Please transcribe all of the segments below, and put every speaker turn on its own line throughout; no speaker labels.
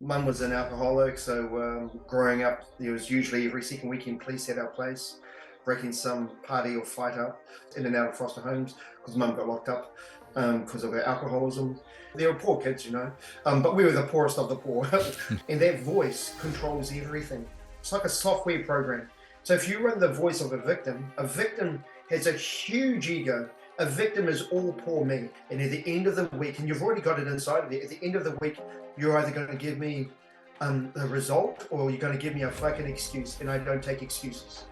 Mum was an alcoholic, so growing up, there was usually every second weekend police at our place, breaking some party or fight up in and out of foster homes because Mum got locked up because of her alcoholism. They were poor kids, but we were the poorest of the poor. And that voice controls everything. It's like a software program. So if you run the voice of a victim has a huge ego. A victim is all poor me. And at the end of the week, and you've already got it inside of you, at the end of the week, you're either going to give me the result or you're going to give me a fucking excuse, and I don't take excuses.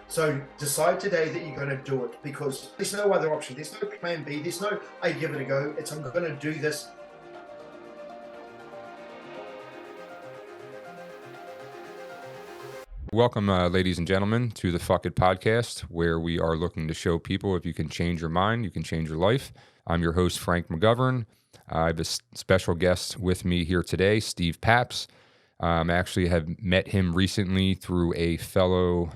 So decide today that you're going to do it because there's no other option. There's no plan B. There's no, I give it a go. It's, I'm going to do this.
Welcome, ladies and gentlemen, to the Phuckit podcast, where we are looking to show people if you can change your mind, you can change your life. I'm your host, Frank McGovern. I have a special guest with me here today, Steve Papps. I actually have met him recently through a fellow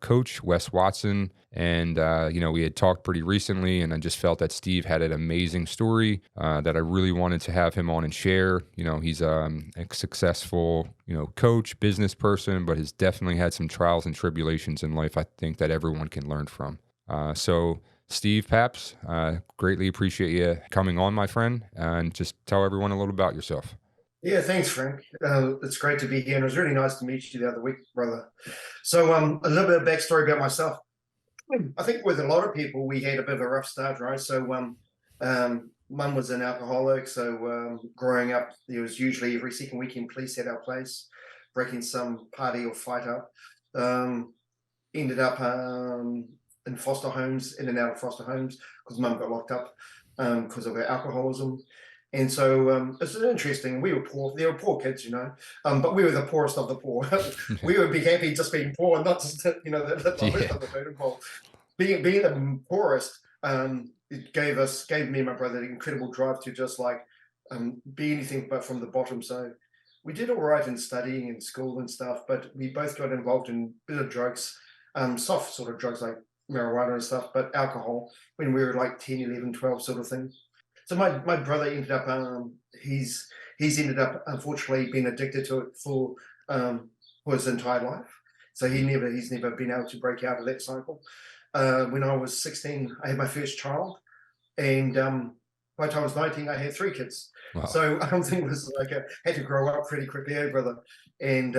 coach, Wes Watson, and we had talked pretty recently, and I just felt that Steve had an amazing story that I really wanted to have him on and share. He's a successful, coach, business person, but has definitely had some trials and tribulations in life I think that everyone can learn from. So Steve Papps, greatly appreciate you coming on, my friend, and just tell everyone a little about yourself.
Yeah, thanks, Frank. It's great to be here, and it was really nice to meet you the other week, brother. So a little bit of backstory about myself. I think with a lot of people, we had a bit of a rough start, right? So Mum was an alcoholic, so growing up, there was usually every second weekend police at our place, breaking some party or fight up. Ended up in foster homes, in and out of foster homes, because Mum got locked up because of her alcoholism. And so it's interesting. We were poor. They were poor kids, but we were the poorest of the poor. We would be happy just being poor, and not just the lowest of the totem pole. Being the poorest, it gave me and my brother the incredible drive to just like be anything but from the bottom. So we did all right in studying and school and stuff, but we both got involved in a bit of drugs, soft sort of drugs like marijuana and stuff, but alcohol when we were like 10, 11, 12 sort of thing. So my brother ended up he's ended up unfortunately being addicted to it for his entire life. So he's never been able to break out of that cycle. When I was 16, I had my first child, and by the time I was 19, I had 3 kids.
Wow.
So I don't think it was like I had to grow up pretty quickly, brother, and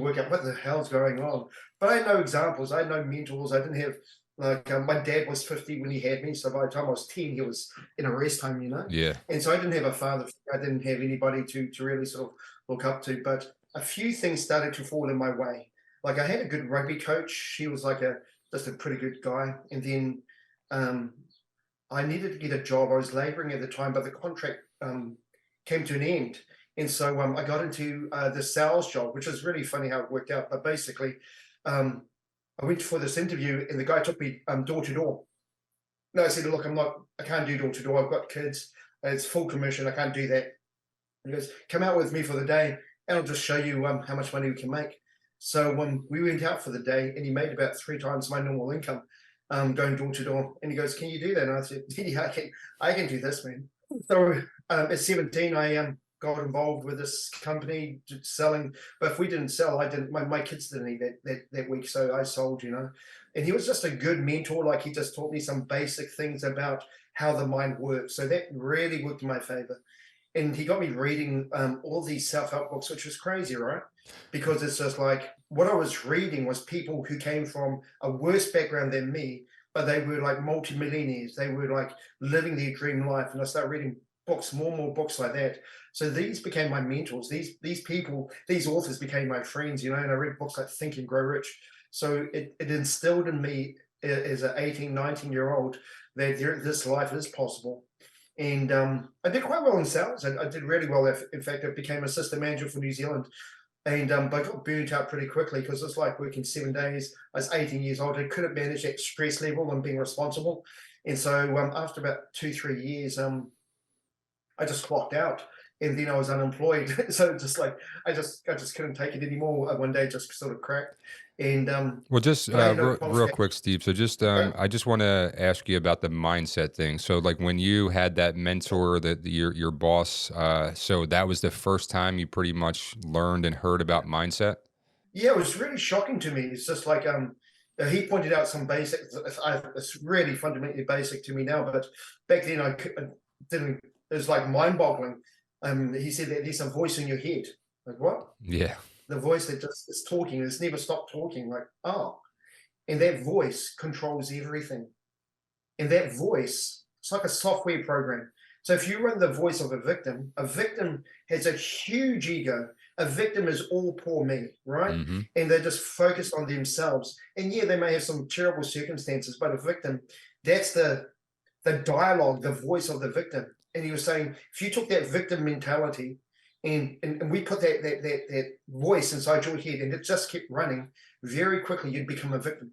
work out what the hell's going on. But I had no examples. I had no mentors. I didn't have my dad was 50 when he had me, so by the time I was 10, he was in a rest home,
Yeah.
And so I didn't have a father. I didn't have anybody to really sort of look up to. But a few things started to fall in my way. Like I had a good rugby coach. He was like just a pretty good guy. And then I needed to get a job. I was laboring at the time, but the contract came to an end. And so I got into the sales job, which is really funny how it worked out. But basically, I went for this interview, and the guy took me door to door. No, I said, look, I can't do door to door. I've got kids. It's full commission. I can't do that. He goes, come out with me for the day, and I'll just show you how much money we can make. So we went out for the day, and he made about 3 times my normal income going door to door. And he goes, can you do that? And I said, yeah, I can do this, man. So at 17, I got involved with this company selling, but if we didn't sell, I didn't, my kids didn't eat that week. So I sold, and he was just a good mentor. Like he just taught me some basic things about how the mind works. So that really worked in my favor. And he got me reading all these self-help books, which was crazy, right? Because it's just like what I was reading was people who came from a worse background than me, but they were like multimillionaires. They were like living their dream life. And I started reading books, more and more books like that. So these became my mentors. These people, these authors became my friends, and I read books like Think and Grow Rich. So it instilled in me as an 18, 19-year-old that this life is possible. And I did quite well in sales. I did really well. In fact, I became assistant manager for New Zealand. And but I got burnt out pretty quickly because it's like working 7 days. I was 18 years old. I couldn't manage that stress level and being responsible. And so after about 2, 3 years, I just clocked out. and then I was unemployed. So just like I just couldn't take it anymore. One day just sort of cracked, and
Well, just
but I had no
real
qualification.
quick, Steve. So just I just want to ask you about the mindset thing. So like when you had that mentor, that your boss, so that was the first time you pretty much learned and heard about mindset.
Yeah, it was really shocking to me. It's just like he pointed out some basic. It's really fundamentally basic to me now, but back then I didn't. It was like mind-boggling. He said that there's a voice in your head. Like what?
Yeah.
The voice that just is talking. It's never stopped talking. Like oh, and that voice controls everything. And that voice, it's like a software program. So if you run the voice of a victim has a huge ego. A victim is all poor me, right?
Hmm.
And they're just focused on themselves. And yeah, they may have some terrible circumstances, but a victim, that's the dialogue, the voice of the victim. And he was saying, if you took that victim mentality and we put that voice inside your head and it just kept running, very quickly you'd become a victim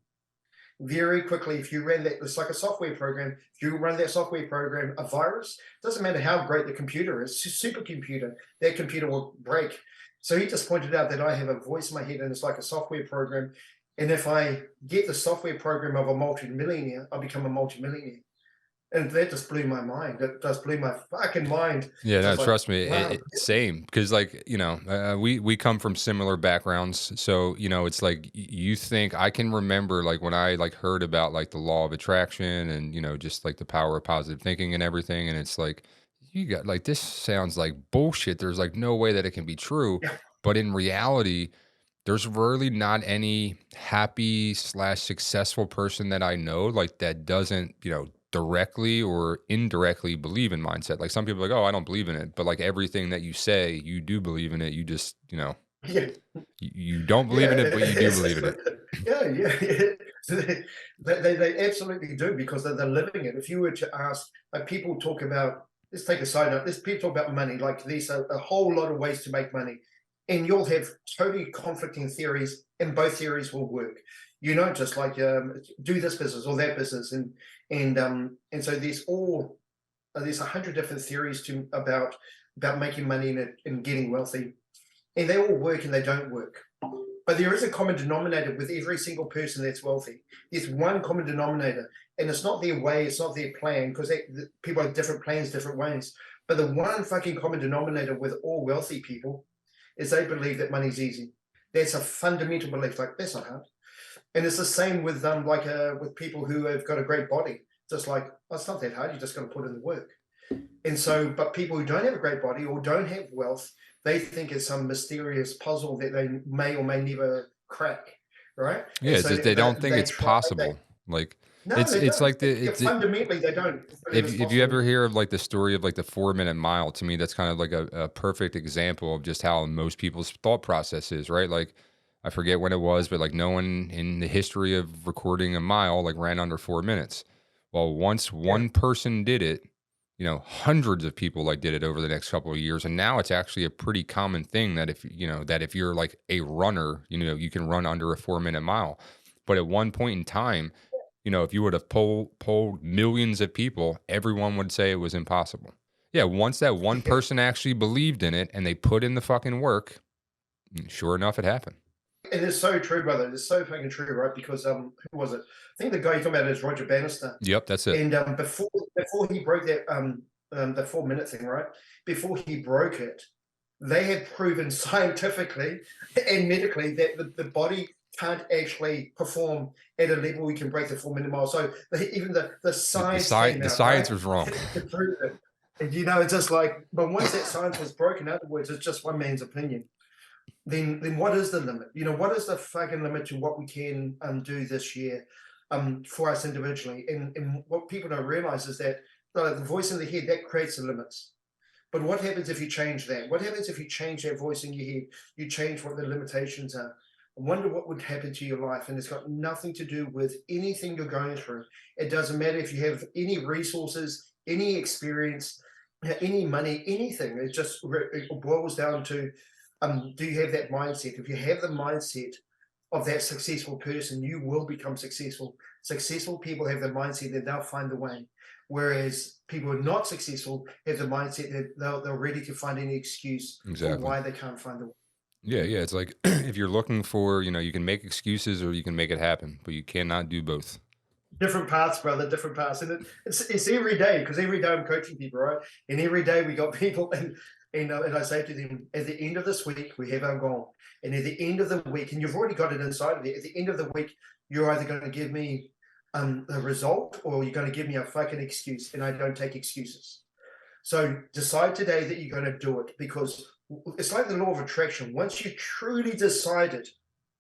very quickly. If you ran that, it's like a software program. If you run that software program, a virus, doesn't matter how great the computer is, supercomputer, that computer will break. So he just pointed out that I have a voice in my head and it's like a software program. And if I get the software program of a multimillionaire, I'll become a multimillionaire. And that just blew my mind. It just blew my fucking mind.
Yeah, no,
Just like,
trust me,
wow.
same. Because like we come from similar backgrounds, so it's like you think I can remember like when I like heard about like the law of attraction and just like the power of positive thinking and everything, and it's like you got like this sounds like bullshit. There's like no way that it can be true,
Yeah.
but in reality, there's really not any happy slash successful person that I know like that doesn't, directly or indirectly believe in mindset. Like some people are like, oh, I don't believe in it. But like everything that you say, you do believe in it. You just,
Yeah.
you don't believe
Yeah,
in it, but you do believe in
like,
it.
yeah, yeah, yeah. So they absolutely do because they're living it. If you were to ask, like people talk about, let's take a side note, let's people talk about money, like there's a whole lot of ways to make money. And you'll have totally conflicting theories, and both theories will work. Just like do this business or that business, and so there's 100 different theories about making money and getting wealthy, and they all work and they don't work. But there is a common denominator with every single person that's wealthy. There's one common denominator, and it's not their way, it's not their plan, because people have different plans, different ways. But the one fucking common denominator with all wealthy people is they believe that money's easy. That's a fundamental belief. Like that's not hard. And it's the same with with people who have got a great body. Just like oh, it's not that hard. You just got to put in the work. And so, but people who don't have a great body or don't have wealth, they think it's some mysterious puzzle that they may or may never crack, right?
Yeah,
And
it's
so
just they don't think
they
it's
try. They
possible. Like
no, they
it's
don't.
like the
Yeah,
it's
fundamentally, they don't believe it's
if you
possible.
ever hear of like the story of like the 4 minute mile, to me that's kind of like a perfect example of just how most people's thought process is, right? Like I forget when it was, but like no one in the history of recording a mile like ran under 4 minutes. Well, once
Yeah,
one person did it, hundreds of people like did it over the next couple of years, and now it's actually a pretty common thing that if you're like a runner, you can run under a 4 minute mile. But at one point in time, if you would have polled millions of people, everyone would say it was impossible. Yeah, once that one
yeah.
person actually believed in it and they put in the fucking work, sure enough, it happened.
And it's so true, brother. It's so fucking true, right? Because who was it? I think the guy you're talking about is Roger Bannister.
Yep, that's it.
And before he broke that the 4 minute thing, right? Before he broke it, they had proven scientifically and medically that the body can't actually perform at a level we can break the 4 minute mile. So even the science came
The
out, right?
science was wrong.
To prove it. And it's just like, but once that science was broken, in other words, it's just one man's opinion. Then what is the limit? What is the fucking limit to what we can do this year for us individually? And what people don't realize is that the voice in the head that creates the limits. But what happens if you change that? What happens if you change that voice in your head? You change what the limitations are. I wonder what would happen to your life. And it's got nothing to do with anything you're going through. It doesn't matter if you have any resources, any experience, any money, anything. It boils down to do you have that mindset? If you have the mindset of that successful person, you will become successful. Successful people have the mindset that they'll find the way. Whereas people who are not successful have the mindset that they're ready to find any excuse for
Exactly.
why they can't find the way.
Yeah, yeah. It's like if you're looking for, you can make excuses or you can make it happen, but you cannot do both.
Different paths, brother, different paths. And it's every day, because every day I'm coaching people, right? And every day we got people, and I say to them, at the end of this week, we have our goal. And at the end of the week, and you've already got it inside of you, at the end of the week, you're either going to give me a result or you're going to give me a fucking excuse, and I don't take excuses. So decide today that you're going to do it, because it's like the law of attraction. Once you truly decide it,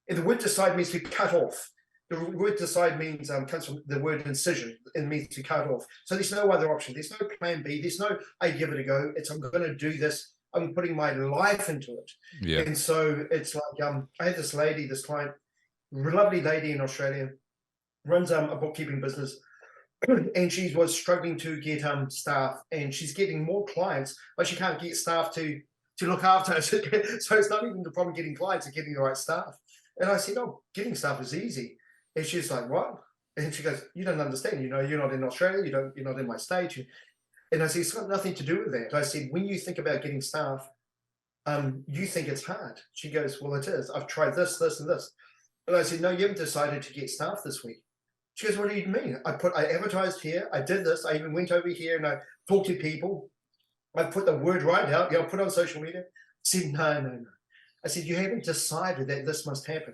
and the word decide means to cut off. The word decide means comes from the word incision, and means to cut off. So there's no other option. There's no plan B. There's no I give it a go. It's I'm going to do this. I'm putting my life into it.
Yeah.
And so it's like I had this lady, this client, lovely lady in Australia, runs a bookkeeping business, and she was struggling to get staff, and she's getting more clients, but she can't get staff to look after her. So it's not even the problem getting clients, it's getting the right staff. And I said, oh, getting staff is easy. And she's like, what? And she goes, you don't understand. You're not in Australia. You're not in my state. And I said, it's got nothing to do with that. I said, when you think about getting staff, you think it's hard. She goes, well, it is. I've tried this, this, and this. And I said, no, you haven't decided to get staff this week. She goes, what do you mean? I advertised here. I did this. I even went over here and I talked to people. I put the word right out. I put it on social media. I said, no. I said, you haven't decided that this must happen.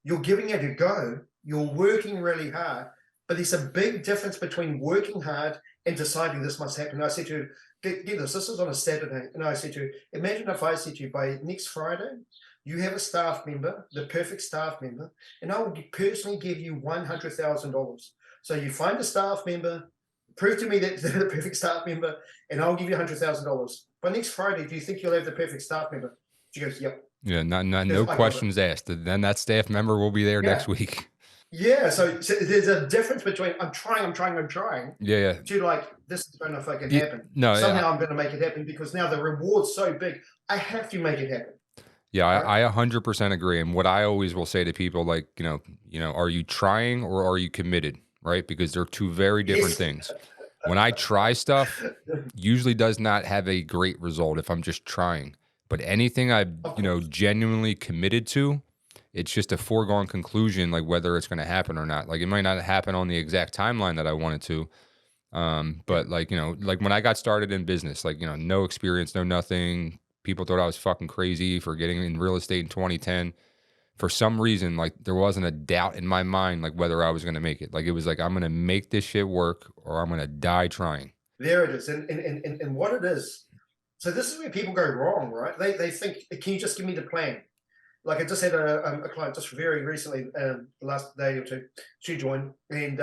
You're giving it a go. You're working really hard, but there's a big difference between working hard and deciding this must happen. And I said to her, get this is on a Saturday. And I said to her, imagine if I said to you, by next Friday, you have a staff member, the perfect staff member, and I will personally give you $100,000. So you find a staff member, prove to me that they're the perfect staff member, and I'll give you $100,000. By next Friday, do you think you'll have the perfect staff member? She goes, yep.
Yeah, no questions asked. Then that staff member will be there next week.
Yeah, so there's a difference between I'm trying,
Yeah.
to like, this is going to fucking happen.
No,
somehow I'm going to make it happen, because now the reward's so big, I have to make it happen.
Yeah, right? I 100% agree. And what I always will say to people, like, are you trying or are you committed? Right? Because they're two very different things. When I try stuff, usually does not have a great result if I'm just trying. But anything I've, genuinely committed to, it's just a foregone conclusion, like whether it's going to happen or not. Like it might not happen on the exact timeline that I wanted to. But like when I got started in business, like, no experience, no nothing. People thought I was fucking crazy for getting in real estate in 2010. For some reason, like there wasn't a doubt in my mind, like whether I was going to make it. Like it was like, I'm going to make this shit work or I'm going to die trying.
There it is. And what it is. So this is where people go wrong, right? They think, can you just give me the plan? Like I just had a client just very recently, the last day or two, she joined, and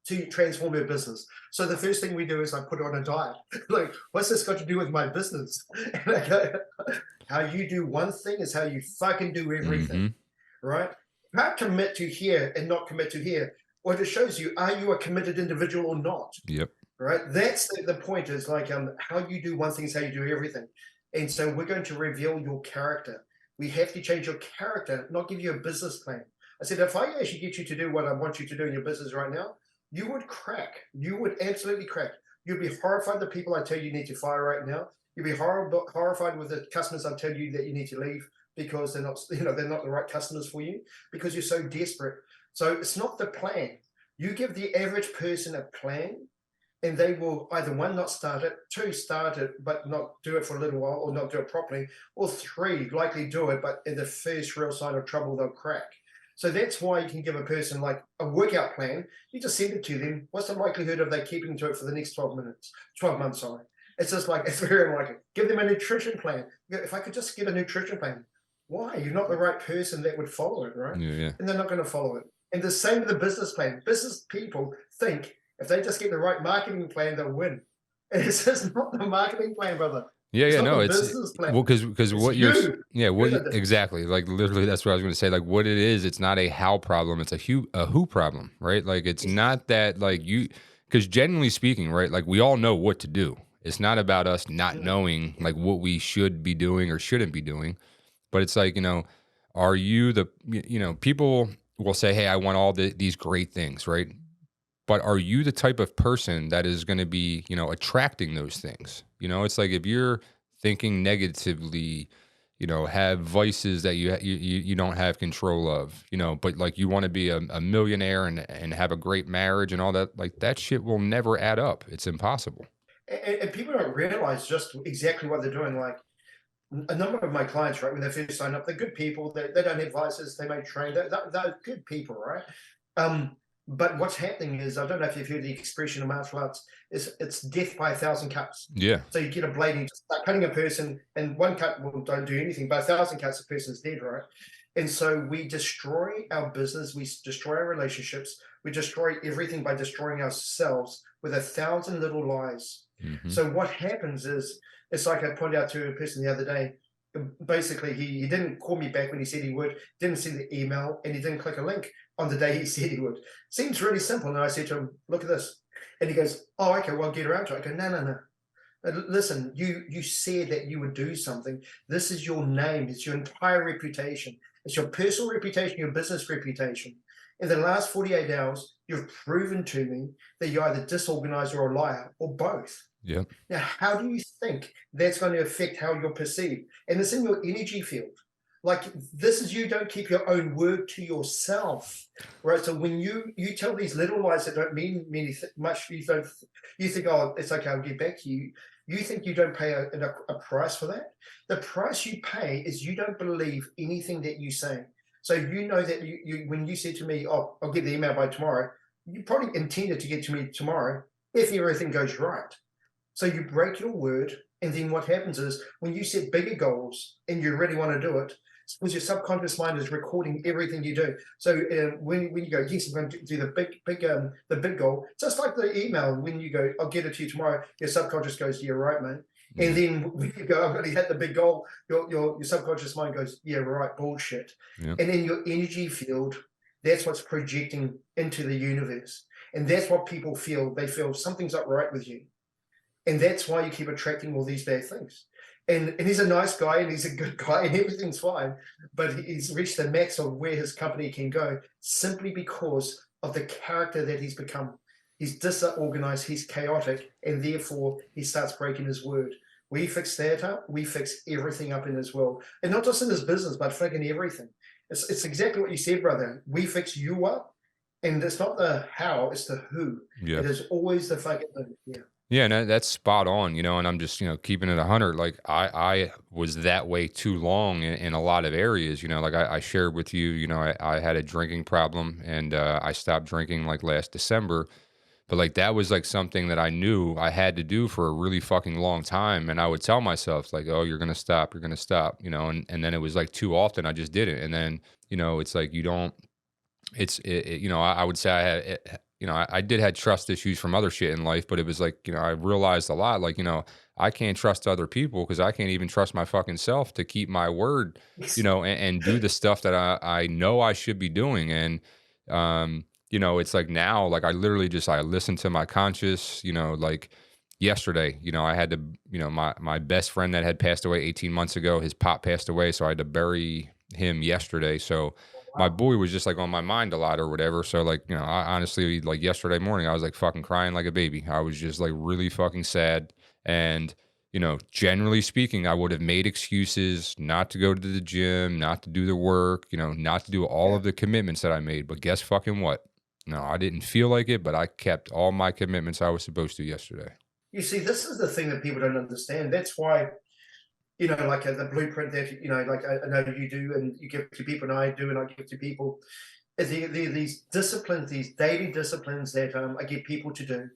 to transform her business. So the first thing we do is I put her on a diet. Like, what's this got to do with my business? And I go, how you do one thing is how you fucking do everything, right? You can't commit to here and not commit to here. What it shows you, are you a committed individual or not?
Yep.
Right? That's the point, is like how you do one thing is how you do everything. And so we're going to reveal your character. We have to change your character, not give you a business plan. I said, if I actually get you to do what I want you to do in your business right now, you would crack. You would absolutely crack. You'd be horrified the people I tell you need to fire right now. You'd be horrified with the customers I tell you that you need to leave because they're not, they're not the right customers for you, because you're so desperate. So it's not the plan. You give the average person a plan, and they will either, one, not start it, two, start it, but not do it for a little while or not do it properly, or three, likely do it, but in the first real sign of trouble, they'll crack. So that's why you can give a person like a workout plan. You just send it to them. What's the likelihood of they keeping to it for the next 12 months, sorry. It's just like, it's very unlikely. Give them a nutrition plan. If I could just get a nutrition plan, why? You're not the right person that would follow it, right?
Yeah.
And they're not going to follow it. And the same with the business plan. Business people think if they just get the right marketing plan, they'll win. And it's just not the marketing plan, brother.
Yeah, no, it's well, because what exactly, like literally, that's what I was going to say. Like what it is, it's not a how problem, it's a who problem, right? Like it's not that like you, because generally speaking, right, like we all know what to do. It's not about us not knowing like what we should be doing or shouldn't be doing, but it's like, are you the, people will say, hey, I want all these great things, right? but are you the type of person that is going to be, attracting those things? It's like if you're thinking negatively, have vices that you don't have control of, but like you want to be a millionaire and have a great marriage and all that, like that shit will never add up. It's impossible.
And people don't realize just exactly what they're doing. Like a number of my clients, right, when they first sign up, they're good people. They don't have vices. They may train. They're good people, right? But what's happening is, I don't know if you've heard the expression in martial arts, is it's death by 1,000 cuts.
Yeah.
So you get a blade and you start cutting a person, and one cut will don't do anything, but 1,000 cuts, the person's dead, right? And so we destroy our business, we destroy our relationships, we destroy everything by destroying ourselves with 1,000 little lies.
Hmm.
So what happens is, it's like I pointed out to a person the other day. Basically, he didn't call me back when he said he would, didn't send the email, and he didn't click a link on the day he said he would. Seems really simple. And I said to him, look at this. And he goes, oh, okay, well, I'll get around to it. I go, no. Listen, you said that you would do something. This is your name. It's your entire reputation. It's your personal reputation, your business reputation. In the last 48 hours, you've proven to me that you're either disorganized or a liar, or both.
Yeah.
Now, how do you think that's going to affect how you're perceived? And it's in your energy field. Like, this is, you don't keep your own word to yourself, right? So when you tell these little lies that don't mean much, you think, oh, it's okay, I'll get back to you. You think you don't pay a price for that? The price you pay is you don't believe anything that you say. So you know that when you said to me, oh, I'll get the email by tomorrow, you probably intended to get to me tomorrow if everything goes right. So you break your word, and then what happens is, when you set bigger goals and you really want to do it, because your subconscious mind is recording everything you do. So when you go, yes, I'm going to do the big goal, just like the email, when you go, I'll get it to you tomorrow, your subconscious goes, yeah, right, mate. And then when you go, I've got to hit the big goal, your subconscious mind goes, yeah, right, bullshit.
Yeah.
And then your energy field, that's what's projecting into the universe. And that's what people feel. They feel something's not right with you. And that's why you keep attracting all these bad things. And he's a nice guy, and he's a good guy, and everything's fine. But he's reached the max of where his company can go simply because of the character that he's become. He's disorganized, he's chaotic, and therefore he starts breaking his word. We fix that up, we fix everything up in his world. And not just in his business, but freaking everything. It's exactly what you said, brother. We fix you up, and it's not the how, it's the who.
Yeah.
It is always the fucking thing. Yeah.
Yeah, no, that's spot on, and I'm just, keeping it 100. Like I was that way too long in a lot of areas, like I shared with you, I had a drinking problem, and I stopped drinking like last December. But like that was like something that I knew I had to do for a really fucking long time. And I would tell myself like, oh, you're gonna stop, and then it was like too often I just did it. And then, it's like you don't I would say I had I did had trust issues from other shit in life, but it was like, I realized a lot, like, I can't trust other people because I can't even trust my fucking self to keep my word, and do the stuff that I know I should be doing. And, it's like now, like I literally just, I listen to my conscious, like yesterday, I had to, my best friend that had passed away 18 months ago, his pop passed away. So I had to bury him yesterday. So my boy was just like on my mind a lot or whatever. So like, I honestly, like yesterday morning, I was like fucking crying like a baby. I was just like really fucking sad. And, generally speaking, I would have made excuses not to go to the gym, not to do the work, not to do all of the commitments that I made. But guess fucking what? No, I didn't feel like it, but I kept all my commitments I was supposed to yesterday.
You see, this is the thing that people don't understand. That's why, like the blueprint that, like I know you do, and you give to people, and I do, and I give to people. These disciplines, these daily disciplines that I get people to do.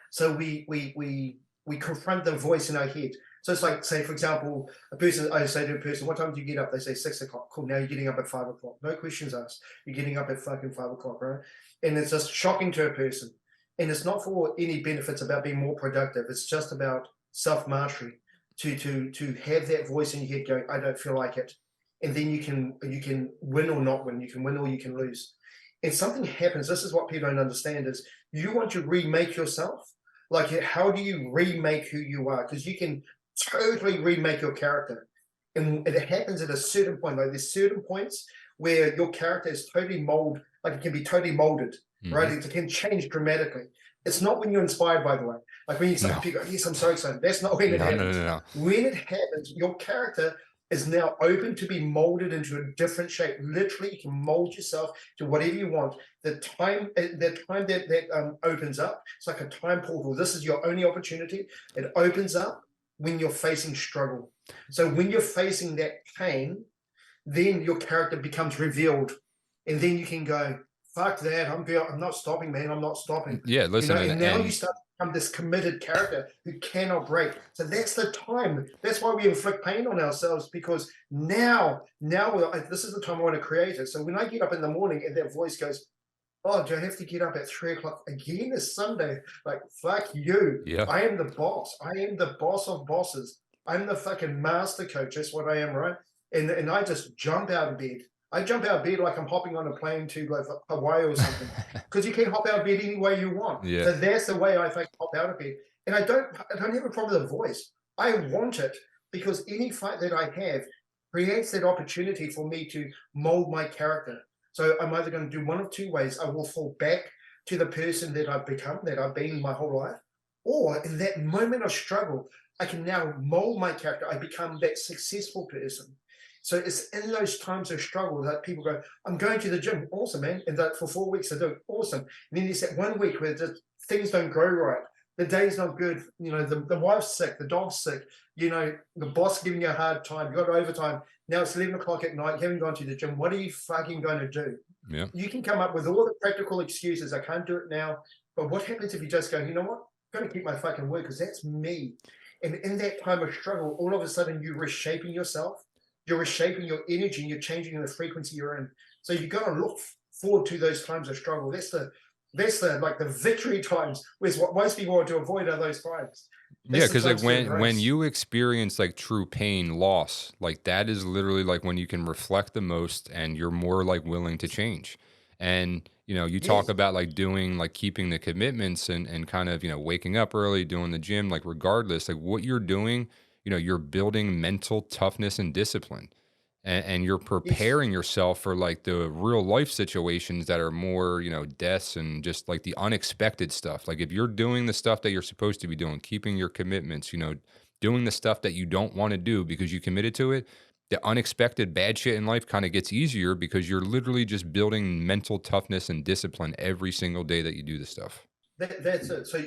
So we confront the voice in our head. So it's like, say, for example, I say to a person, what time do you get up? They say 6 o'clock. Cool. Now you're getting up at 5 o'clock. No questions asked. You're getting up at fucking 5 o'clock, right? And it's just shocking to a person. And it's not for any benefits about being more productive. It's just about self-mastery, to have that voice in your head going, I don't feel like it. And then you can win or not win. You can win or you can lose. And something happens. This is what people don't understand is you want to remake yourself. Like, how do you remake who you are? Because you can totally remake your character. And it happens at a certain point. Like there's certain points where your character is totally molded, like it can be totally molded.
Hmm.
right? It can change dramatically. It's not when you're inspired, by the way. Like when you say
No,
people go, yes, I'm so excited. That's not when it
no, no, no,
happens.
no.
When it happens, your character is now open to be molded into a different shape. Literally, you can mold yourself to whatever you want. The time that opens up, it's like a time portal. This is your only opportunity. It opens up when you're facing struggle. So when you're facing that pain, then your character becomes revealed, and then you can go, fuck that, I'm not stopping, man, I'm not stopping.
Yeah, listen,
And now you
and
start to become this committed character who cannot break. So that's the time. That's why we inflict pain on ourselves, because now this is the time I want to create it. So when I get up in the morning and that voice goes, oh, do I have to get up at 3 o'clock again this Sunday? Like, fuck you.
yeah,
I am the boss. I am the boss of bosses. I'm the fucking master coach. That's what I am, right? And I just jump out of bed. I jump out of bed like I'm hopping on a plane to like Hawaii or something. Because you can hop out of bed any way you want.
yeah,
So that's the way I fucking hop out of bed. And I don't have a problem with the voice. I want it because any fight that I have creates that opportunity for me to mold my character. So I'm either going to do one of two ways. I will fall back to the person that I've become, that I've been my whole life, or in that moment of struggle, I can now mold my character. I become that successful person. So it's in those times of struggle that people go, I'm going to the gym. Awesome, man. And that for 4 weeks, I do awesome. And then there's that 1 week where things don't go right. The day's not good. The wife's sick, the dog's sick, the boss giving you a hard time. You got overtime. Now it's 11 o'clock at night. You haven't gone to the gym. What are you fucking going to do?
yeah.
You can come up with all the practical excuses. I can't do it now. But what happens if you just go, you know what? I'm going to keep my fucking word because that's me. And in that time of struggle, all of a sudden you're reshaping yourself. You're reshaping your energy and you're changing the frequency you're in. So you've got to look forward to those times of struggle. That's the like the victory times. Whereas what most people want to avoid are those times.
Yeah,
That's the
because like
times to
when
embrace.
you experience like true pain, loss, like that is literally like when you can reflect the most and you're more like willing to change. And you talk
Yes.
about like doing like keeping the commitments and kind of waking up early, doing the gym, like regardless, like what you're doing, you're building mental toughness and discipline. And you're
Yes.
preparing yourself for like the real life situations that are more deaths and just like the unexpected stuff. Like if you're doing the stuff that you're supposed to be doing, keeping your commitments, doing the stuff that you don't want to do because you committed to it, the unexpected bad shit in life kind of gets easier because you're literally just building mental toughness and discipline every single day that you do the stuff.
That's it. So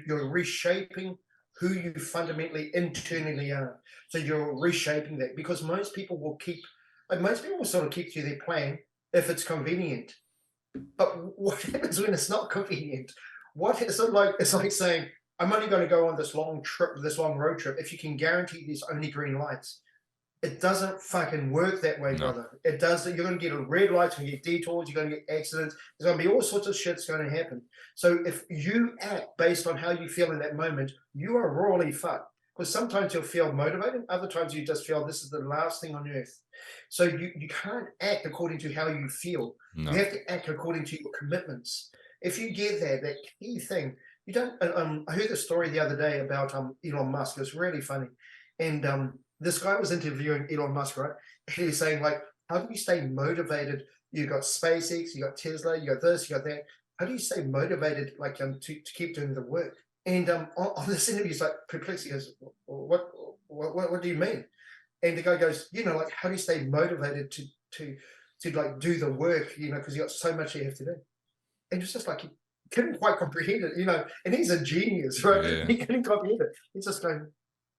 you're reshaping who you fundamentally internally are. So you're reshaping that because most people will sort of keep to their plan if it's convenient. But what happens when it's not convenient? What is it like? It's like saying, I'm only going to go on this long trip, this long road trip, if you can guarantee there's only green lights. It doesn't fucking work that way,
No.
brother. It does. You're going to get a red light, you're going to get detours, you're going to get accidents. There's going to be all sorts of shit's going to happen. So if you act based on how you feel in that moment, you are royally fucked. Because sometimes you'll feel motivated, other times you just feel this is the last thing on earth. So you can't act according to how you feel. You
No.
have to act according to your commitments. If you get that key thing, you don't. I heard a story the other day about Elon Musk. It's really funny, and this guy was interviewing Elon Musk, right? And he's saying, like, how do you stay motivated? You got SpaceX, you got Tesla, you got this, you got that. How do you stay motivated, like, to keep doing the work? And on this interview, he's like perplexed. He goes, what do you mean? And the guy goes, like, how do you stay motivated to like do the work, because you got so much you have to do. And it's just like he couldn't quite comprehend it, and he's a genius, right?
Yeah.
He couldn't comprehend it. He's just going,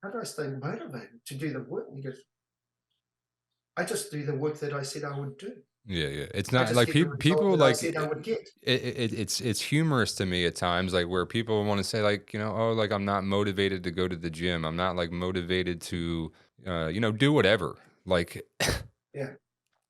how do I stay motivated to do the work? And he goes, I just do the work that I said I would do.
Yeah, yeah. It's
I
not
just
like
get the result
people
that I
like
said I would get.
it's humorous to me at times, like where people want to say like oh, like I'm not motivated to go to the gym. I'm not like motivated to do whatever. Like
Yeah.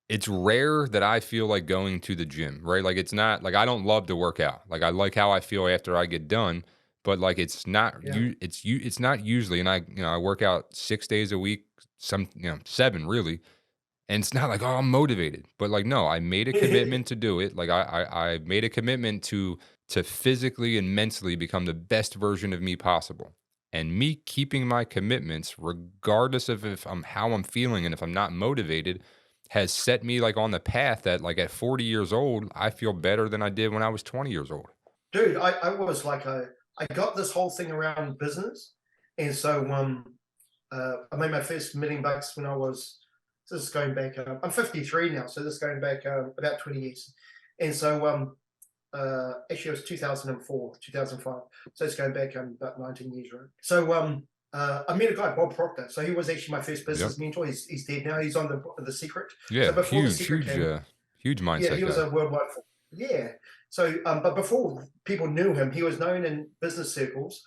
it's rare that I feel like going to the gym, right? Like it's not like I don't love to work out. Like I like how I feel after I get done, but like it's not
Yeah.
it's not usually. And I work out 6 days a week, some 7 really. And it's not like, oh, I'm motivated, but like, no, I made a commitment to do it. Like I made a commitment to physically and mentally become the best version of me possible. And me keeping my commitments, regardless of if I'm how I'm feeling and if I'm not motivated, has set me like on the path that like at 40 years old, I feel better than I did when I was 20 years old.
Dude, I was like I got this whole thing around business, and so I made my first $1 million when I was, so this is going back. I'm 53 now, so this is going back about 20 years, and so actually it was 2004, 2005, so it's going back about 19 years, right? So I met a guy, Bob Proctor. So he was actually my first
Yep.
business mentor. He's dead now. He's on the Secret. So
Yeah.
before the
Huge,
Secret
huge,
came,
huge
yeah,
mindset
he was
guy.
a worldwide. Yeah. So, but before people knew him, he was known in business circles.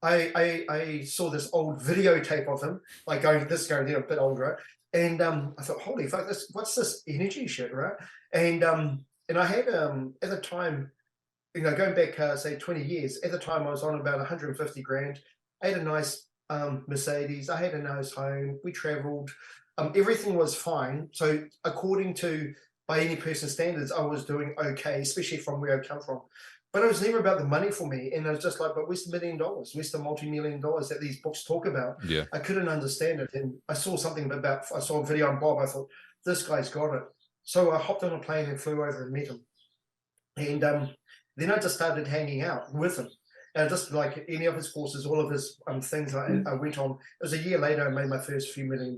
I saw this old videotape of him, like going a bit older, right? And I thought, holy fuck, what's this energy shit, right? And I had at the time, going back say 20 years, at the time I was on about 150 grand. I had a nice Mercedes. I had a nice home. We traveled. Everything was fine. So according to by any person's standards, I was doing okay, especially from where I come from. But it was never about the money for me. And I was just like, but where's the $1 million? Where's the multi-million dollars that these books talk about?
Yeah.
I couldn't understand it. And I saw I saw a video on Bob. I thought, this guy's got it. So I hopped on a plane and flew over and met him. And then I just started hanging out with him. And just like any of his courses, all of his things I went on. It was a year later, I made my first few $1 million.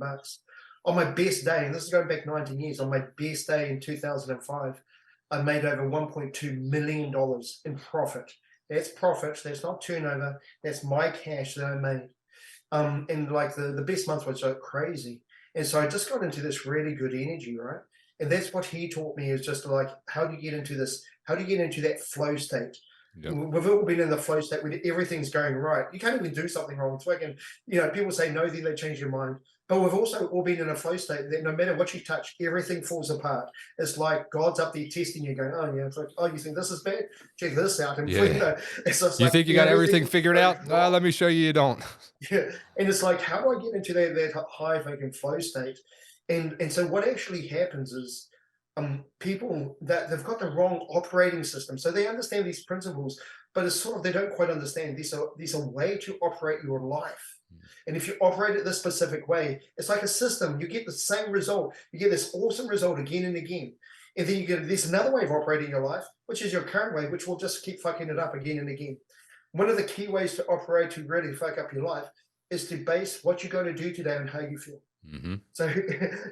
On my best day, and this is going back 19 years, on my best day in 2005, I made over $1.2 million in profit. That's profit. That's not turnover. That's my cash that I made. And like the best month was like crazy. And so I just got into this really good energy, right? And that's what he taught me, is just like, how do you get into this? How do you get into that flow state?
Yep.
We've all been in the flow state when everything's going right. You can't even do something wrong. It's like, people say no, then they change your mind. But we've also all been in a flow state that no matter what you touch, everything falls apart. It's like God's up there testing you, going, oh yeah, it's like, oh, you think this is bad? Check this out. And
Yeah.
it's just
You
like,
think you got everything
everything
figured
goes
out?
wrong.
Let me show you don't.
Yeah, and it's like, how do I get into that high fucking flow state? And so what actually happens is, people that they've got the wrong operating system. So they understand these principles, but it's sort of, they don't quite understand. These are way to operate your life. And if you operate it this specific way, it's like a system. You get the same result. You get this awesome result again and again. And then you get this another way of operating your life, which is your current way, which will just keep fucking it up again and again. One of the key ways to operate to really fuck up your life is to base what you're going to do today on how you feel.
Mm-hmm.
So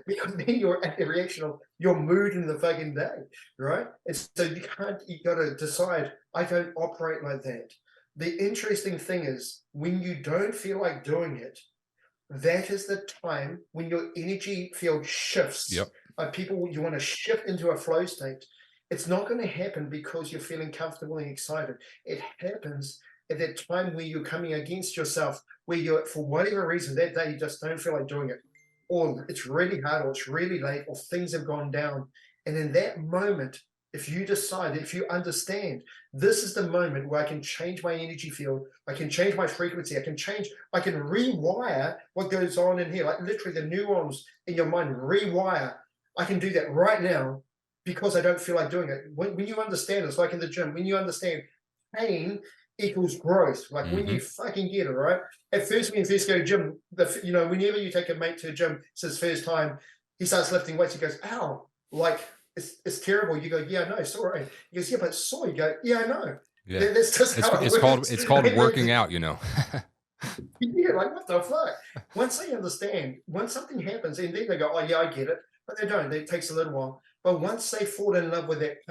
because then you're at the reaction of your mood in the fucking day, right? And so you got to decide, I don't operate like that. The interesting thing is, when you don't feel like doing it, that is the time when your energy field shifts.
Yep.
You want to shift into a flow state. It's not going to happen because you're feeling comfortable and excited. It happens at that time where you're coming against yourself, where you're, for whatever reason, that day you just don't feel like doing it, or it's really hard, or it's really late, or things have gone down. And in that moment, if you decide, if you understand, this is the moment where I can change my energy field, I can change my frequency, I can rewire what goes on in here, like literally the neurons in your mind rewire. I can do that right now because I don't feel like doing it. When you understand, it's like in the gym, when you understand pain equals growth. Like when you fucking get it, right? At first, when you first go to gym, whenever you take a mate to a gym, it's his first time, he starts lifting weights, he goes, ow, like it's terrible. You go, yeah, no, sorry. He goes, yeah, but it's sore. You go, yeah, I know.
Yeah.
That's just how it works.
It's called working out,
Yeah, like what the fuck? Once they understand, once something happens, and then they go, oh yeah, I get it. But they don't. It takes a little while. But once they fall in love with that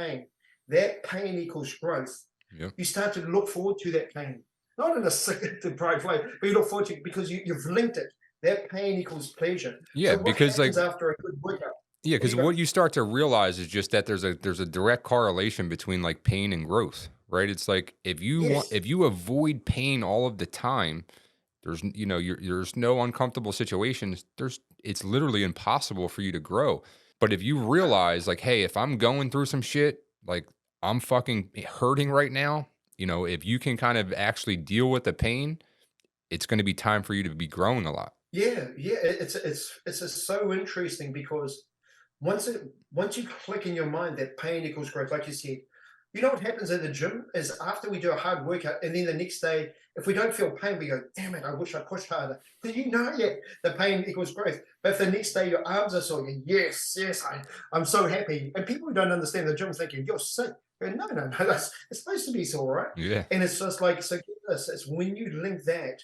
pain equals growth.
Yep.
You start to look forward to that pain, not in a sick, deprived way, but you look forward to it because you've linked it. That pain equals pleasure.
Yeah,
So
because like
after a good workout?
yeah, because what you start to realize is just that there's a direct correlation between like pain and growth, right? It's like if you avoid pain all of the time, there's there's no uncomfortable situations. It's literally impossible for you to grow. But if you realize like, hey, if I'm going through some shit, like I'm fucking hurting right now, if you can kind of actually deal with the pain, it's going to be time for you to be growing a lot.
Yeah. It's so interesting because once you click in your mind that pain equals growth, like you said, You know what happens in the gym is after we do a hard workout, and then the next day, if we don't feel pain, we go, damn it, I wish I pushed harder. Because you know that the pain equals growth. But if the next day your arms are sore, you go, yes, I'm so happy. And people who don't understand the gym thinking, you're sick. Go, no, it's supposed to be sore, right?
Yeah.
And it's just like, so get this, it's when you link that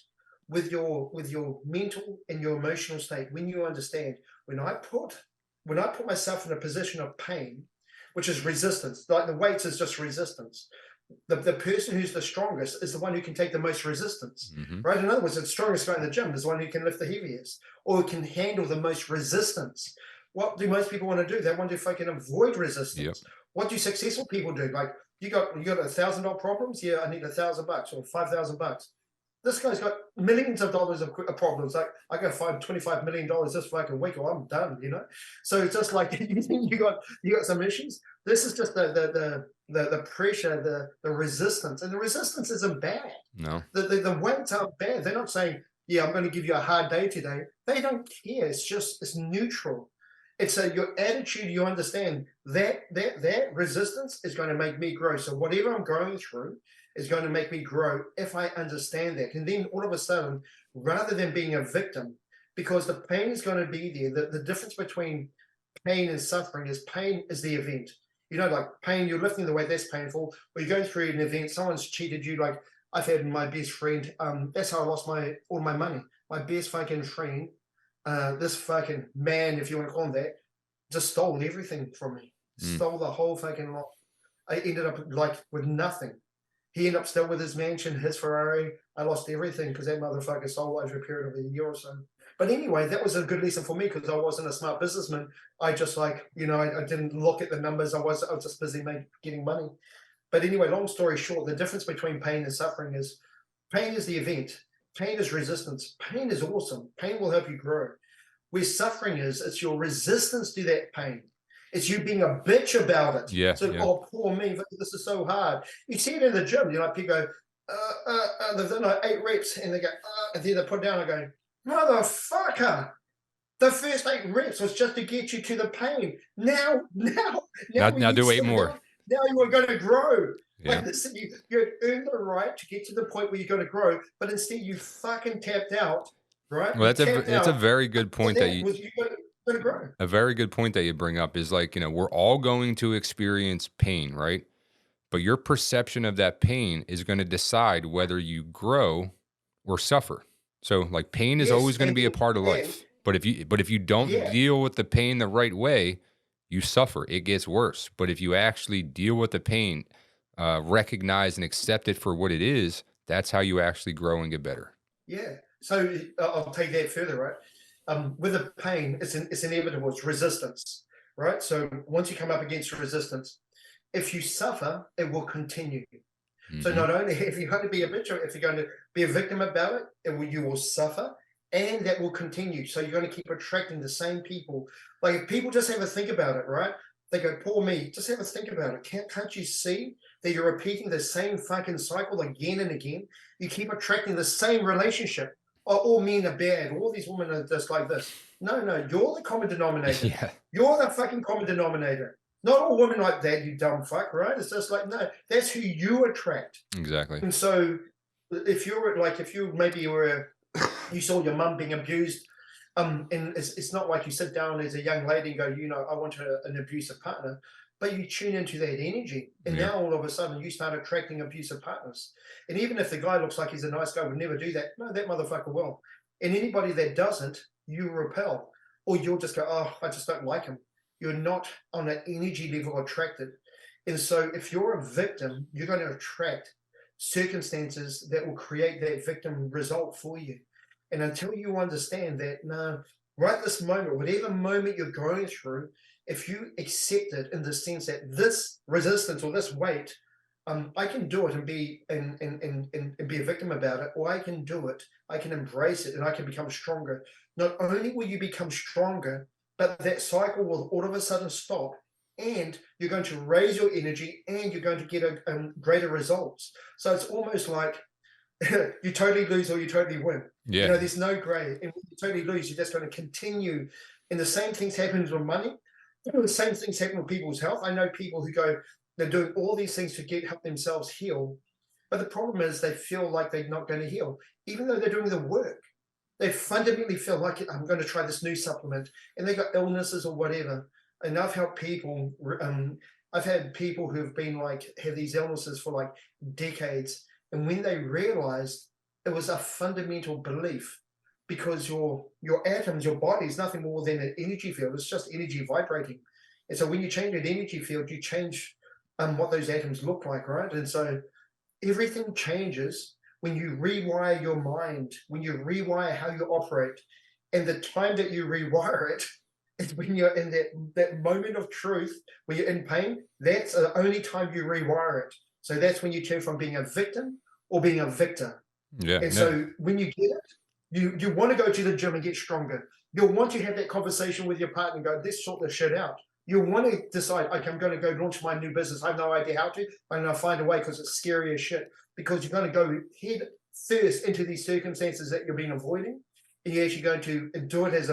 with your mental and your emotional state, when you understand, when I put myself in a position of pain, which is resistance, like the weights is just resistance. The person who's the strongest is the one who can take the most resistance, right? In other words, the strongest guy in the gym is the one who can lift the heaviest or can handle the most resistance. What do most people want to do? They want to fucking avoid resistance.
Yep.
What do successful people do? Like, you got $1,000 problems? Yeah, I need $1,000 or $5,000. This guy's got millions of dollars of problems. Like, I go find $25 million this fucking week, or I'm done, you know? So it's just like, you think you got some issues. This is just the pressure, the resistance. And the resistance isn't bad.
No.
The weights aren't bad. They're not saying, yeah, I'm going to give you a hard day today. They don't care. It's neutral. It's your attitude. You understand that resistance is going to make me grow. So whatever I'm going through is going to make me grow if I understand that. And then all of a sudden, rather than being a victim, because the pain is going to be there, the difference between pain and suffering is pain is the event. You know, like pain, you're lifting the weight, that's painful. Or you're going through an event, someone's cheated you. Like I've had my best friend, that's how I lost all my money. My best fucking friend, this fucking man, if you want to call him that, just stole everything from me. Stole the whole fucking lot. I ended up like with nothing. He ended up still with his mansion, his Ferrari. I lost everything because that motherfucker sold over a period of a year or so. But anyway, that was a good lesson for me because I wasn't a smart businessman. I just like, you know, I didn't look at the numbers. I was just busy getting money. But anyway, long story short, the difference between pain and suffering is pain is the event. Pain is resistance. Pain is awesome. Pain will help you grow. Where suffering is, it's your resistance to that pain. It's you being a bitch about it.
Yeah.
So, oh, poor me, this is so hard. You see it in the gym. You know, people go, they've done like 8 reps, and they go, and then they put down and go, motherfucker. The first 8 reps was just to get you to the pain. Now
do 8 more.
Now you are going to grow.
Yeah.
Like, listen, you earned the right to get to the point where you're going to grow, but instead you fucking tapped out, right?
Well, that's a very good point that you
going to grow.
A very good point that you bring up is like, you know, we're all going to experience pain, right? But your perception of that pain is going to decide whether you grow or suffer. So like pain is always going to be a part of life. But if you don't deal with the pain the right way, you suffer. It gets worse. But if you actually deal with the pain, recognize and accept it for what it is, that's how you actually grow and get better.
Yeah. So I'll take that further, right? With the pain, it's inevitable. It's resistance, right? So once you come up against resistance, if you suffer, it will continue. So not only if you're going to be a bitch, or if you're going to be a victim about it, you will suffer, and that will continue. So you're going to keep attracting the same people. Like if people just have a think about it, right? They go, poor me, just have a think about it. Can't you see that you're repeating the same fucking cycle again and again? You keep attracting the same relationship. Oh, all men are bad. All these women are just like this. No, you're the common denominator.
Yeah.
You're the fucking common denominator. Not all women like that, you dumb fuck, right? It's just like, no, that's who you attract.
Exactly.
And so if you saw your mum being abused, and it's not like you sit down as a young lady and go, you know, I want an abusive partner, but you tune into that energy. And now all of a sudden you start attracting abusive partners. And even if the guy looks like he's a nice guy, would never do that. No, that motherfucker will. And anybody that doesn't, you repel. Or you'll just go, oh, I just don't like him. You're not on an energy level attracted. And so if you're a victim, you're going to attract circumstances that will create that victim result for you. And until you understand that, no, right this moment, whatever moment you're going through, if you accept it in the sense that this resistance or this weight, I can do it and be a victim about it, or I can do it, I can embrace it, and I can become stronger. Not only will you become stronger, but that cycle will all of a sudden stop, and you're going to raise your energy, and you're going to get greater results. So it's almost like you totally lose or you totally win.
Yeah.
You know, there's no gray. And when you totally lose, you're just going to continue. And the same things happen with money. The same things happen with people's health. I know people who go, They're doing all these things to help themselves heal. But the problem is they feel like they're not going to heal, even though they're doing the work. They fundamentally feel like I'm going to try this new supplement, and they got illnesses or whatever. And I've helped people. I've had people who've been like have these illnesses for like decades, and when they realized it was a fundamental belief, because your atoms, your body is nothing more than an energy field. It's just energy vibrating, and so when you change an energy field, you change what those atoms look like, right? And so everything changes when you rewire your mind, when you rewire how you operate. And the time that you rewire it is when you're in that moment of truth where you're in pain. That's the only time you rewire it. So that's when you turn from being a victim or being a victor.
Yeah,
And
no,
so when you get it, you want to go to the gym and get stronger. You'll want to have that conversation with your partner and go, let's sort this shit out. You want to decide, okay, I'm going to go launch my new business. I have no idea how to. I'm going to find a way because it's scary as shit. Because you're going to go head first into these circumstances that you're being avoiding, and you're actually going to do it as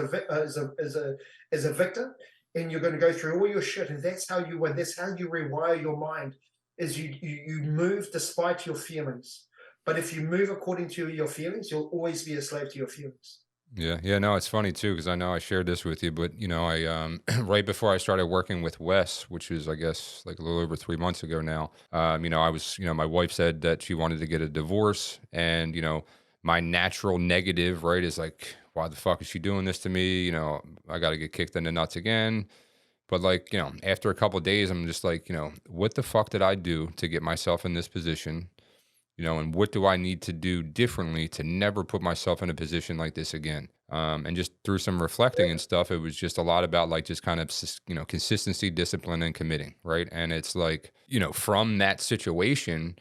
a victor, and you're going to go through all your shit, and that's how you win. That's how you rewire your mind. Is you move despite your feelings. But if you move according to your feelings, you'll always be a slave to your feelings.
yeah, yeah. No, it's funny too because I know I shared this with you, but I right before I started working with Wes, which was I guess like a little over 3 months ago now. I was my wife said that she wanted to get a divorce, and my natural negative right is like, why the fuck is she doing this to me? I got to get kicked in the nuts again. But like after a couple of days, I'm just like, what the fuck did I do to get myself in this position? And what do I need to do differently to never put myself in a position like this again? And just through some reflecting and stuff, it was just a lot about like just kind of, consistency, discipline, and committing. Right. And it's like, from that situation,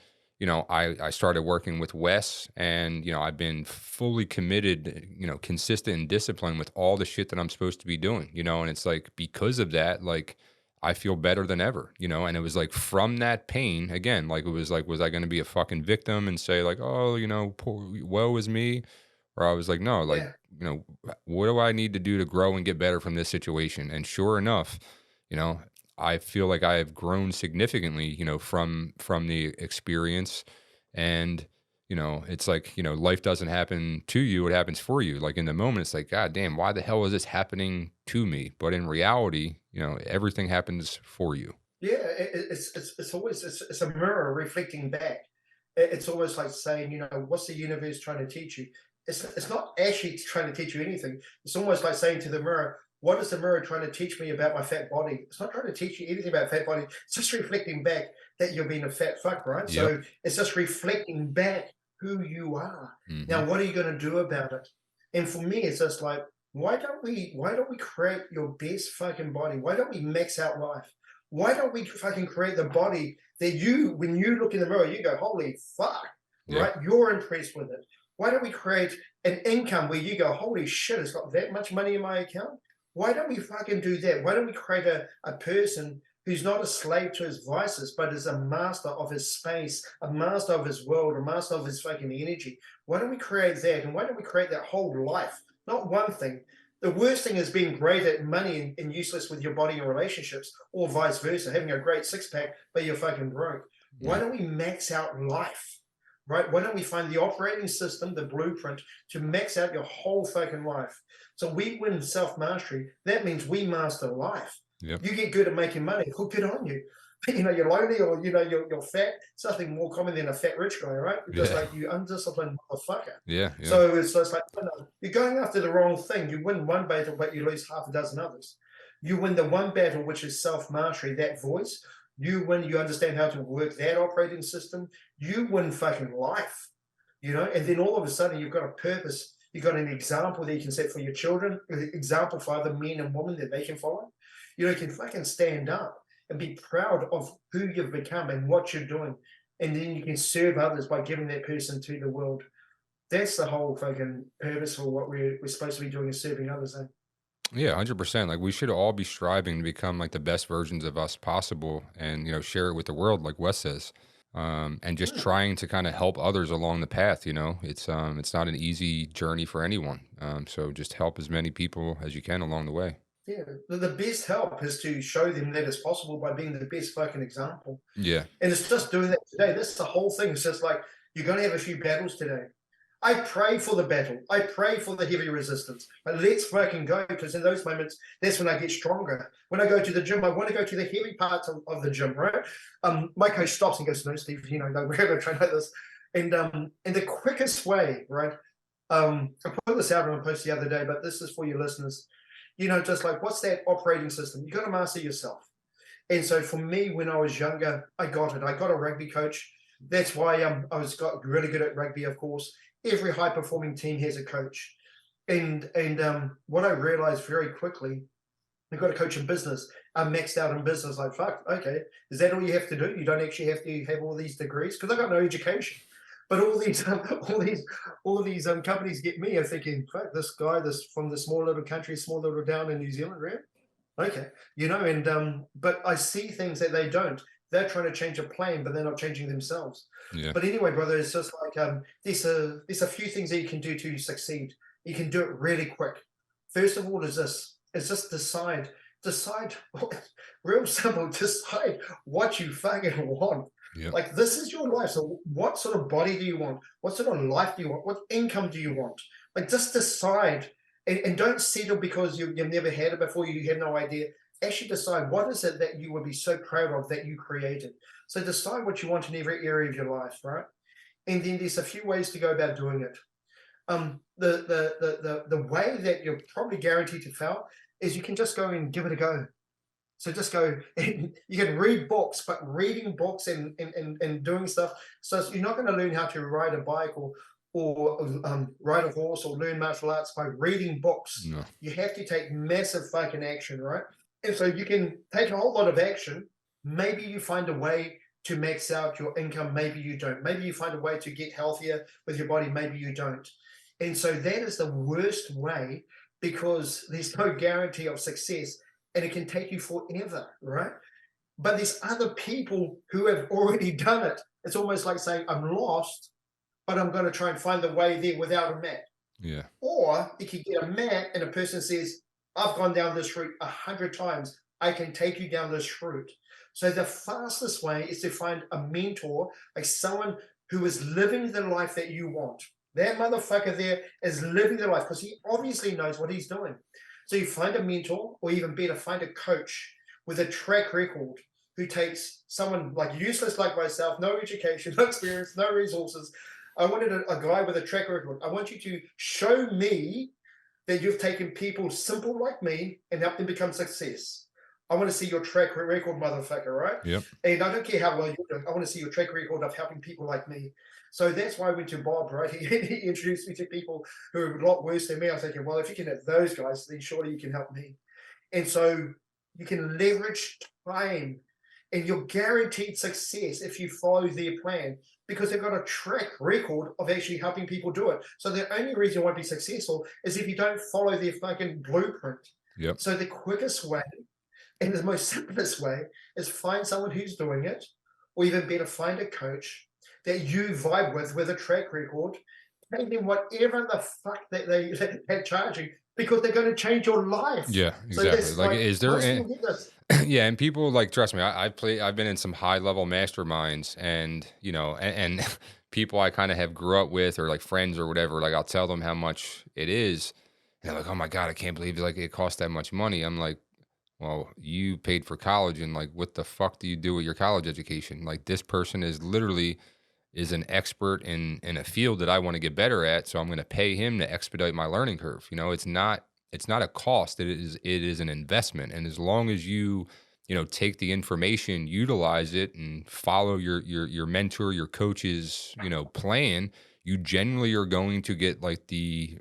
I started working with Wes, and, I've been fully committed, consistent and disciplined with all the shit that I'm supposed to be doing, and it's like, because of that, like, I feel better than ever, and it was like from that pain again, like it was like, was I going to be a fucking victim and say like, oh, poor, woe is me? Or I was like, no, like,
Yeah,
what do I need to do to grow and get better from this situation? And sure enough, you know, I feel like I have grown significantly, from the experience. And, it's like, life doesn't happen to you, it happens for you. Like in the moment, it's like, God damn, why the hell is this happening to me? But in reality, everything happens for you.
yeah. It's always it's a mirror reflecting back. It's almost like saying, what's the universe trying to teach you? It's not actually trying to teach you anything. It's almost like saying to the mirror, what is the mirror trying to teach me about my fat body? It's not trying to teach you anything about fat body. It's just reflecting back that you're being a fat fuck, right?
Yep.
So it's just reflecting back who you are.
Hmm.
Now, what are you going to do about it? And for me, it's just like, why don't we create your best fucking body? Why don't we max out life? Why don't we fucking create the body that when you look in the mirror, you go, holy fuck,
Yeah.
right? You're impressed with it. Why don't we create an income where you go, holy shit, it's got that much money in my account? Why don't we fucking do that? Why don't we create a person who's not a slave to his vices, but is a master of his space, a master of his world, a master of his fucking energy? Why don't we create that? And why don't we create that whole life? Not one thing. The worst thing is being great at money and useless with your body and relationships, or vice versa, having a great six pack, but you're fucking broke. Why
Yeah.
don't we max out life? Right? Why don't we find the operating system, the blueprint to max out your whole fucking life? So we win self mastery. That means we master life.
Yep.
You get good at making money. Well, good on you. You're lonely, or you're fat. It's nothing more common than a fat rich guy, right? Because
Yeah.
like you undisciplined motherfucker.
Yeah. Yeah.
So it's just like, no, you're going after the wrong thing. You win one battle, but you lose half a dozen others. You win the one battle, which is self mastery, that voice. You win, you understand how to work that operating system. You win fucking life, and then all of a sudden you've got a purpose. You've got an example that you can set for your children, an example for other men and women that they can follow. You can fucking stand up and be proud of who you've become and what you're doing. And then you can serve others by giving that person to the world. That's the whole fucking purpose for what we're supposed to be doing, is serving others. Eh?
Yeah, 100%. Like we should all be striving to become like the best versions of us possible, and share it with the world like Wes says. And just
Hmm.
trying to kind of help others along the path, it's not an easy journey for anyone. So just help as many people as you can along the way.
Yeah, the best help is to show them that it's possible by being the best fucking example.
Yeah.
And it's just doing that today. That's the whole thing. It's just like you're going to have a few battles today. I pray for the battle. I pray for the heavy resistance. But let's fucking go, because in those moments, that's when I get stronger. When I go to the gym, I want to go to the heavy parts of the gym, right? My coach stops and goes, "No, Steve, no, we're going to train like this." And the quickest way, right? I put this out on a post the other day, but this is for your listeners. Just like, what's that operating system? You got to master yourself. And so for me, when I was younger, I got it. I got a rugby coach. That's why got really good at rugby, of course. Every high performing team has a coach. And what I realized very quickly, I got a coach in business. I'm maxed out in business. Like, fuck, okay. Is that all you have to do? You don't actually have to have all these degrees? Because I got no education. But all these companies get me. I'm thinking, fuck, this guy, this from the small little country, small little town in New Zealand, really? Okay, and but I see things that they don't. They're trying to change a plane, but they're not changing themselves.
Yeah.
But anyway, brother, it's just like there's a few things that you can do to succeed. You can do it really quick. First of all, is this? It's just decide, real simple. Decide what you fucking want.
Yeah.
Like, this is your life. So what sort of body do you want? What sort of life do you want? What income do you want? Like, just decide. And don't settle because you've never had it before, you have no idea. Actually decide, what is it that you would be so proud of that you created. So decide what you want in every area of your life, right? And then there's a few ways to go about doing it. The way that you're probably guaranteed to fail is you can just go and give it a go. So just go, and you can read books, but reading books and doing stuff. So you're not going to learn how to ride a bike or ride a horse or learn martial arts by reading books.
No.
You have to take massive fucking action, right? And so you can take a whole lot of action. Maybe you find a way to max out your income. Maybe you don't. Maybe you find a way to get healthier with your body. Maybe you don't. And so that is the worst way, because there's no guarantee of success and it can take you forever, right? But there's other people who have already done it. It's almost like saying, I'm lost, but I'm going to try and find the way there without a map.
Yeah.
Or you could get a map and a person says, I've gone down this route 100 times. I can take you down this route. So the fastest way is to find a mentor, like someone who is living the life that you want. That motherfucker there is living the life because he obviously knows what he's doing. So you find a mentor, or even better, find a coach with a track record who takes someone like useless like myself, no education, no experience, no resources. I wanted a guy with a track record. I want you to show me that you've taken people simple like me and helped them become success. I want to see your track record, motherfucker, right?
Yep.
And I don't care how well you're doing. I want to see your track record of helping people like me. So that's why I went to Bob, right? He introduced me to people who are a lot worse than me. I was thinking, well, if you can hit those guys, then surely you can help me. And so you can leverage time, and you're guaranteed success if you follow their plan, because they've got a track record of actually helping people do it. So the only reason you won't be successful is if you don't follow their fucking blueprint.
Yep.
So the quickest way and the most simplest way is find someone who's doing it, or even better, find a coach that you vibe with a track record, pay them whatever the fuck that they're charging, because they're going to change your life.
Yeah,
So
exactly. Like, is there
most people get this.
yeah, and people, like, trust me, I've been in some high level masterminds, and and people I kind of have grew up with, or like friends or whatever, like I'll tell them how much it is, and they're like, oh my God, I can't believe like it costs that much money. I'm like, well, you paid for college, and like, what the fuck do you do with your college education? Like, this person is an expert in a field that I want to get better at, so I'm going to pay him to expedite my learning curve. It's not a cost. It is an investment. And as long as you take the information, utilize it, and follow your mentor, your coach's plan, you generally are going to get like the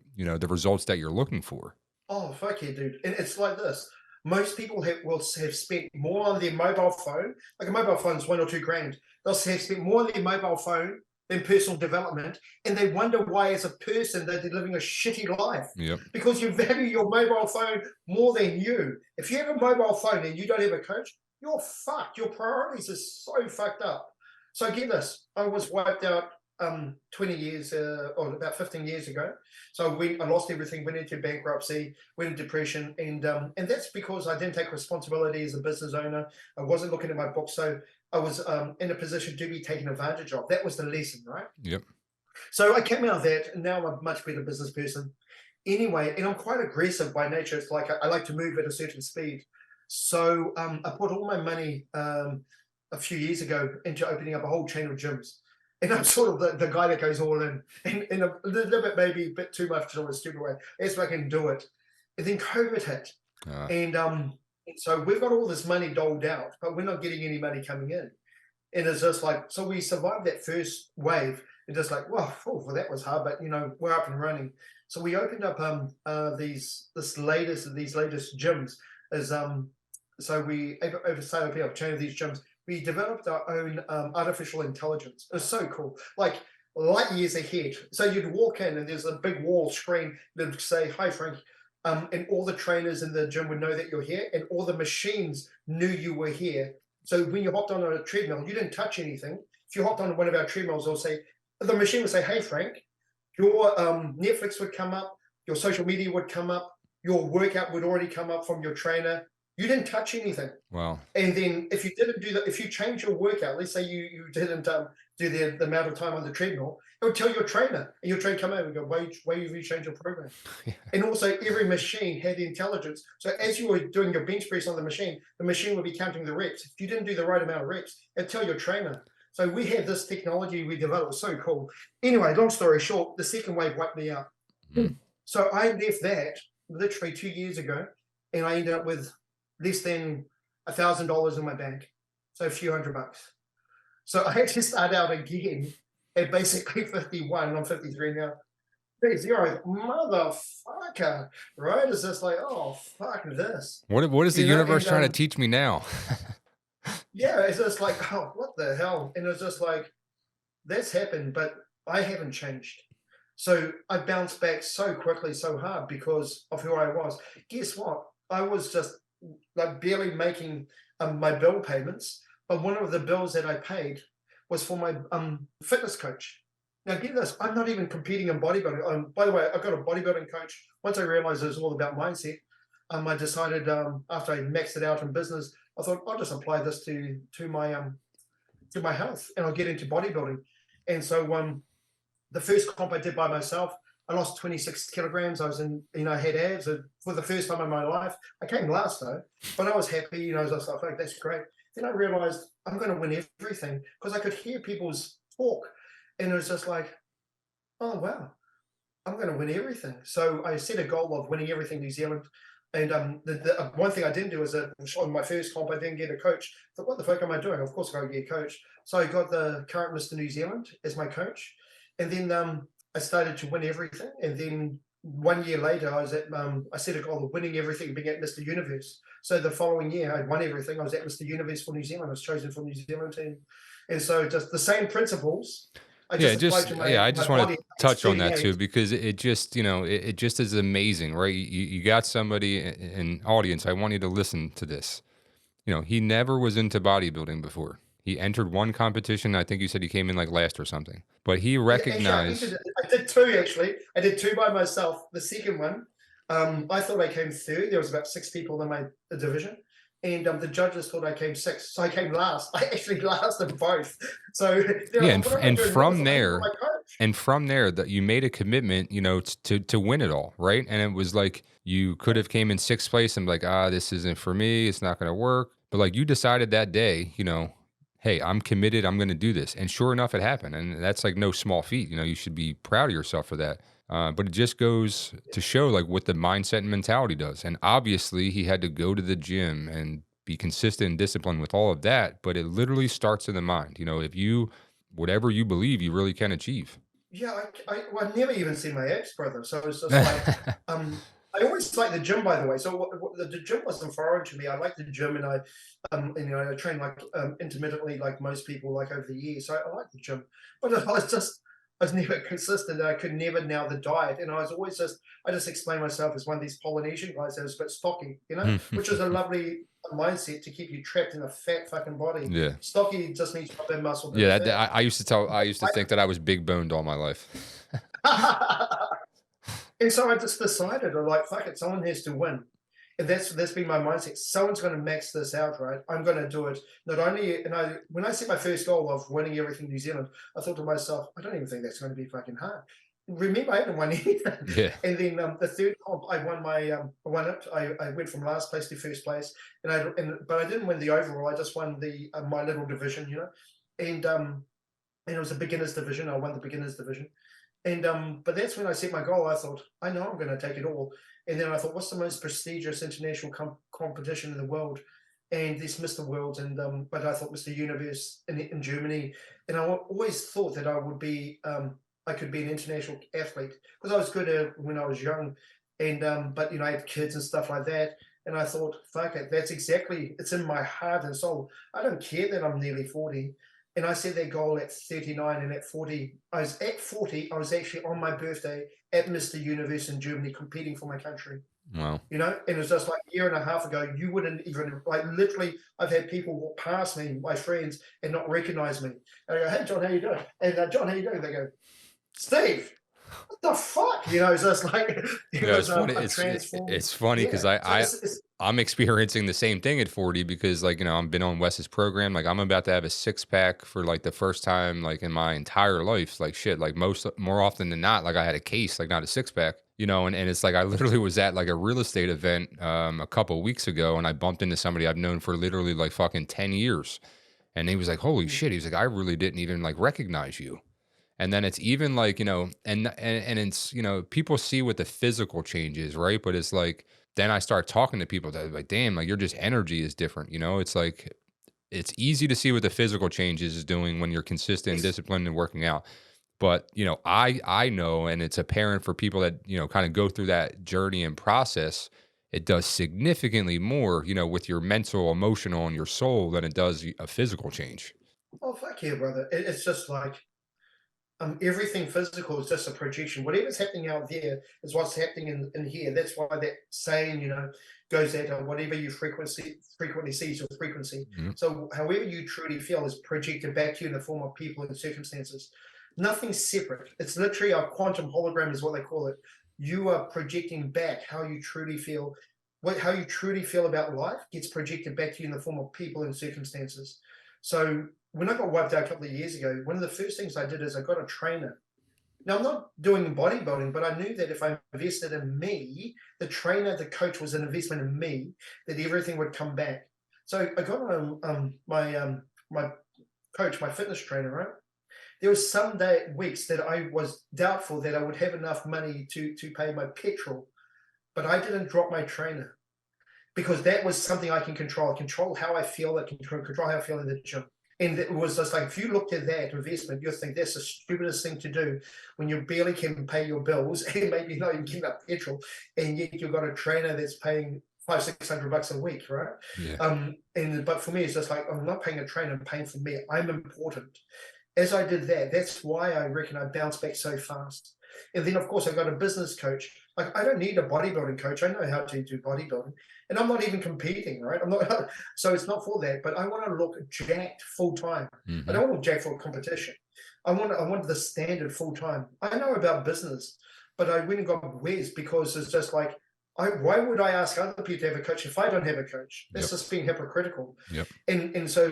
results that you're looking for.
Oh, fuck yeah, dude. And it's like this. Most people will have spent more on their mobile phone. Like, a mobile phone is $1 or $2 grand. They'll have spent more on their mobile phone than personal development. And they wonder why, as a person, they're living a shitty life.
Yep.
Because you value your mobile phone more than you. If you have a mobile phone and you don't have a coach, you're fucked. Your priorities are so fucked up. So get this. I was wiped out 20 years or about 15 years ago. So I lost everything, went into bankruptcy, went into depression, and that's because I didn't take responsibility as a business owner. I wasn't looking at my books, so I was in a position to be taken advantage of. That was the lesson, right?
Yep.
So I came out of that, and now I'm a much better business person. Anyway, and I'm quite aggressive by nature. It's like I like to move at a certain speed. So I put all my money a few years ago into opening up a whole chain of gyms. And I'm sort of the guy that goes all in a little bit, maybe a bit too much in a stupid way. As I can do it. And then COVID hit. And so we've got all this money doled out, but we're not getting any money coming in. And it's just like, so we survived that first wave. And just like, well, that was hard, but we're up and running. So we opened up these latest gyms as so we over started a chain of these gyms. We developed our own artificial intelligence. It was so cool, like light years ahead. So you'd walk in and there's a big wall screen that would say, "Hi, Frank," and all the trainers in the gym would know that you're here, and all the machines knew you were here. So when you hopped on a treadmill, you didn't touch anything. If you hopped on one of our treadmills, the machine would say, "Hey, Frank," your Netflix would come up, your social media would come up, your workout would already come up from your trainer. You didn't touch anything.
Wow.
And then if you didn't do that, if you change your workout, let's say you didn't do the amount of time on the treadmill, it would tell your trainer, and your trainer come over and go, why you change your program? Yeah. And also every machine had intelligence. So as you were doing your bench press on the machine would be counting the reps. If you didn't do the right amount of reps, it'd tell your trainer. So we have this technology we developed. So cool. Anyway, long story short, the second wave wiped me out. So I left that literally 2 years ago, and I ended up with less than $1,000 in my bank. So a few $100. So I had to start out again at basically 51. I'm 53 now. Zero, motherfucker, right? It's just like, oh, fuck this.
What is the universe trying to teach me now?
Yeah, it's just like, oh, what the hell? And it's just like, that's happened, but I haven't changed. So I bounced back so quickly, so hard because of who I was. Guess what? I was just like barely making my bill payments, but one of the bills that I paid was for my fitness coach. Now get this, I'm not even competing in bodybuilding. By the way, I got a bodybuilding coach. Once I realized it was all about mindset, I decided after I maxed it out in business, I thought I'll just apply this to my health, and I'll get into bodybuilding. And so the first comp I did by myself, I lost 26 kilograms. I was I had abs for the first time in my life. I came last though, but I was happy. I was just like, that's great. Then I realized I'm going to win everything because I could hear people's talk, and it was just like, oh wow, I'm going to win everything. So I set a goal of winning everything New Zealand. And the one thing I didn't do is that on my first comp, I didn't get a coach. I thought, what the fuck am I doing? Of course I got to get a coach. So I got the current Mr. New Zealand as my coach. And then I started to win everything. And then 1 year later, I set a goal of winning everything, being at Mr. Universe. So the following year, I won everything. I was at Mr. Universe for New Zealand. I was chosen for New Zealand team. And so just the same principles. I
just want to touch on that too, because it just, it just is amazing, right? You got somebody in audience. I want you to listen to this. He never was into bodybuilding before. He entered one competition. I think you said he came in like last or something, but he recognized.
I did two actually. I did two by myself. The second one, I thought I came third. There was about 6 people in my division. And the judges thought I came 6th, so I came last. I actually lasted both. So
and from there, that you made a commitment, to win it all, right? And it was like you could have came in 6th place and be like, this isn't for me. It's not going to work. But like you decided that day, hey, I'm committed. I'm going to do this. And sure enough, it happened. And that's like no small feat. You should be proud of yourself for that. But it just goes to show like what the mindset and mentality does. And obviously he had to go to the gym and be consistent and disciplined with all of that. But it literally starts in the mind. If whatever you believe, you really can achieve.
Yeah, I've never even seen my ex brother. So it's just like, I always like the gym, by the way. So the gym wasn't foreign to me. I like the gym, and I train like intermittently, like most people, like over the years. So I like the gym, but I was never consistent, and I could never nail the diet. And I was always I just explained myself as one of these Polynesian guys that was a bit stocky, which is a lovely a mindset to keep you trapped in a fat fucking body.
Yeah.
Stocky just needs a bit of muscle, bit of
Yeah,
fat.
I used to think that I was big boned all my life.
And so I just decided, I'm like, fuck it, someone has to win. And that's been my mindset. Someone's going to max this out, right? I'm going to do it. Not only, and when I set my first goal of winning everything New Zealand, I thought to myself, I don't even think that's going to be fucking hard. Remember, I haven't won anything.
Yeah.
And then the third comp, I won I won it. I went from last place to first place, but I didn't win the overall. I just won the my little division, and it was a beginners division. I won the beginners division. And but that's when I set my goal. I thought, I know I'm going to take it all. And then I thought, what's the most prestigious international competition in the world? And this Mr. World, and but I thought Mr. Universe in Germany. And I always thought that I could be an international athlete because I was good when I was young, and but I had kids and stuff like that. And I thought, fuck it, it's in my heart and soul. I don't care that I'm nearly 40. And I set that goal at 39, and at 40, I was actually on my birthday at Mr. Universe in Germany competing for my country.
Wow.
And it was just like a year and a half ago, you wouldn't even, like, literally, I've had people walk past me, my friends, and not recognize me. And I go, hey, John, how you doing? And John, how you doing? They go, Steve, what the fuck? It's just like,
It's funny. It's funny because I'm experiencing the same thing at 40 because I've been on Wes's program. Like I'm about to have a 6-pack for like the first time like in my entire life. Like shit, like more often than not, like I had a case, like not a 6-pack, and it's like I literally was at like a real estate event a couple of weeks ago and I bumped into somebody I've known for literally like fucking 10 years. And he was like, holy shit. He was like, I really didn't even like recognize you. And then it's even like, and it's, people see what the physical change is, right? But it's like, then I start talking to people that are like, damn, like your just energy is different. It's like, it's easy to see what the physical changes is doing when you're consistent and disciplined and working out. But, I know, and it's apparent for people that, kind of go through that journey and process, it does significantly more, with your mental, emotional, and your soul than it does a physical change.
Oh, fuck yeah, brother. It's just like, everything physical is just a projection. Whatever's happening out there is what's happening in here. That's why that saying, goes that whatever you frequently see is your frequency.
Mhm.
So however you truly feel is projected back to you in the form of people and circumstances. Nothing's separate. It's literally a quantum hologram is what they call it. You are projecting back how you truly feel. How you truly feel about life gets projected back to you in the form of people and circumstances. So when I got wiped out a couple of years ago, one of the first things I did is I got a trainer. Now, I'm not doing bodybuilding, but I knew that if I invested in me, the trainer, the coach was an investment in me, that everything would come back. So I got my coach, my fitness trainer, right? There was some weeks that I was doubtful that I would have enough money to pay my petrol, but I didn't drop my trainer because that was something I can control. I control how I feel. I can control how I feel in the gym. And it was just like, if you looked at that investment, you'll think that's the stupidest thing to do when you barely can pay your bills and maybe not even give up petrol, and yet you've got a trainer that's paying $500-600 a week, right?
Yeah.
But for me, it's just like, I'm not paying a trainer, I'm paying for me. I'm important. As I did that, that's why I reckon I bounced back so fast. And then, of course, I got a business coach. Like, I don't need a bodybuilding coach. I know how to do bodybuilding, and I'm not even competing, right? I'm not, so it's not for that. But I want to look jacked full time.
Mm-hmm.
I don't want jacked for competition. I want the standard full time. I know about business, but I went and got Wes because it's just like, why would I ask other people to have a coach if I don't have a coach? That's just being hypocritical.
Yep.
And so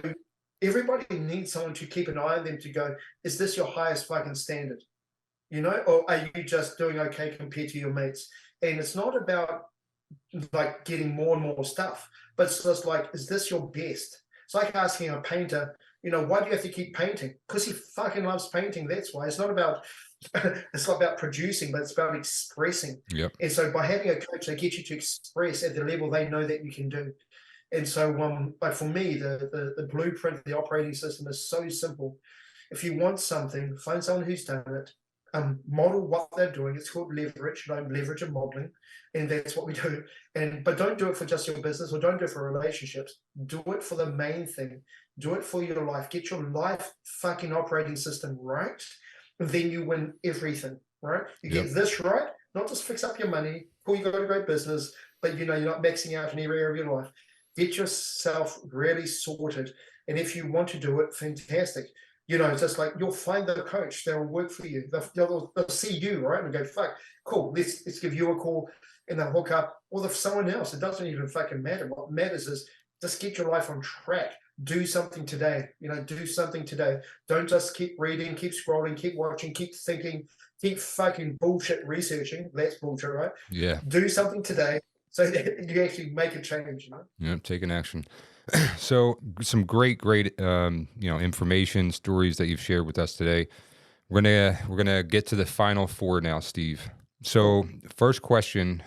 everybody needs someone to keep an eye on them to go, is this your highest fucking standard? Or are you just doing okay compared to your mates? And it's not about like getting more and more stuff, but it's just like, is this your best? It's like asking a painter, why do you have to keep painting? Because he fucking loves painting. That's why. It's not about producing, but it's about expressing.
Yep.
And so by having a coach, they get you to express at the level they know that you can do. And so, like for me, the blueprint, the operating system is so simple. If you want something, find someone who's done it, model what they're doing. It's called leverage, leverage and modeling, and that's what we do. But don't do it for just your business, or don't do it for relationships. Do it for the main thing. Do it for your life. Get your life fucking operating system right, and then you win everything. Right? You get this right, not just fix up your money, cool, you got a great business, but you're not maxing out in every area of your life. Get yourself really sorted. And if you want to do it, fantastic. You know, it's just like you'll find the coach that will work for you. They'll see you, right? And go, fuck, cool, let's give you a call and they'll hook up, or if someone else. It doesn't even fucking matter. What matters is just get your life on track. Do something today. You know, do something today. Don't just keep reading, keep scrolling, keep watching, keep thinking, keep fucking bullshit researching. That's bullshit, right?
Yeah.
Do something today so that you actually make a change, you know?
Yeah. Taking action. So some great information, stories that you've shared with us today. We're gonna get to the final four now, Steve. So first question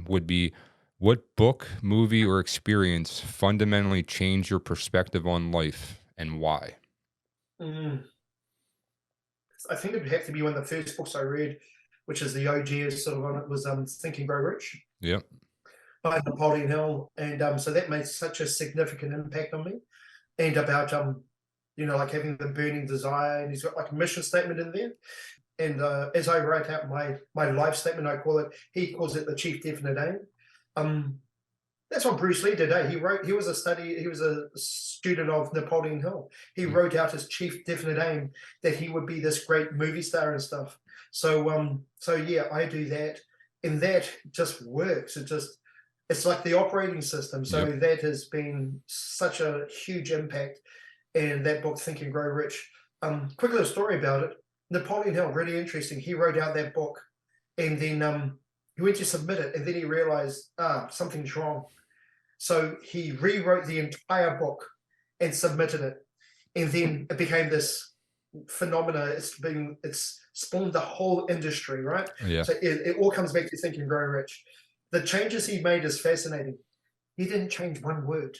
would be, what book, movie, or experience fundamentally changed your perspective on life, and why?
Mm. I think it would have to be one of the first books I read, which is the OG is sort of on it, was Think and Grow Rich
Yep.
by Napoleon Hill. And so that made such a significant impact on me. And about you know, like having the burning desire, and he's got like a mission statement in there. And as I write out my life statement, I call it, he calls it the chief definite aim. That's what Bruce Lee did. He was a student of Napoleon Hill. He wrote out his chief definite aim that he would be this great movie star and stuff. So yeah, I do that, and that just works. It's like the operating system. So that has been such a huge impact. And that book, Think and Grow Rich. Quick little story about it. Napoleon Hill, really interesting. He wrote out that book, and then he went to submit it, and then he realized something's wrong. So he rewrote the entire book and submitted it, and then it became this phenomena. It's spawned the whole industry, right?
Yeah.
So it all comes back to Think and Grow Rich. The changes he made is fascinating. He didn't change one word,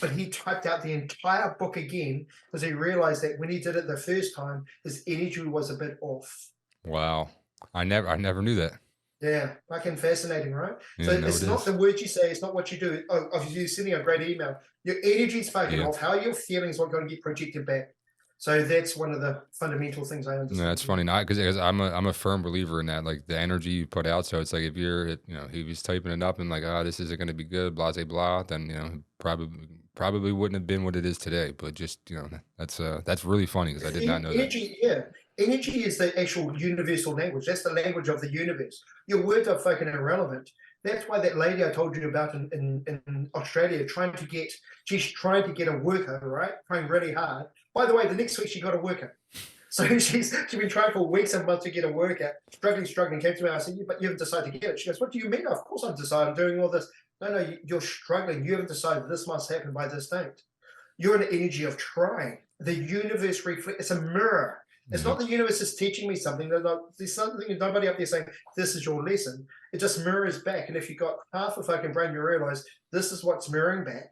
but he typed out the entire book again because he realized that when he did it the first time, his energy was a bit off.
Wow. I never knew that.
Yeah, fucking fascinating, right?
Yeah,
so
no,
it's
it
not
is.
the words you say, it's not what you do. Oh, if you're sending a great email, your energy's fucking
Yeah.
off. How you're feeling is what's going to get projected back. So that's one of the fundamental things I
No,
understand.
that's funny. Not because I'm a firm believer in that, like the energy you put out. So it's like if he was typing it up and like, this isn't going to be good, blah blah blah, then probably wouldn't have been what it is today. But just that's really funny because I did not know that.
Energy, yeah. Energy is the actual universal language. That's the language of the universe. Your words are fucking irrelevant. That's why that lady I told you about in Australia, she's trying to get a worker, right? Trying really hard. By the way, the next week she got a worker. So she's been trying for weeks and months to get a worker, struggling, came to me. I said, but you haven't decided to get it. She goes, what do you mean? Of course I've decided. I'm doing all this. No, you're struggling. You haven't decided this must happen by this date. You're in an energy of trying. The universe reflects, it's a mirror. It's not the universe is teaching me something. There's something, nobody up there saying, this is your lesson. It just mirrors back. And if you've got half a fucking brain, you realize this is what's mirroring back,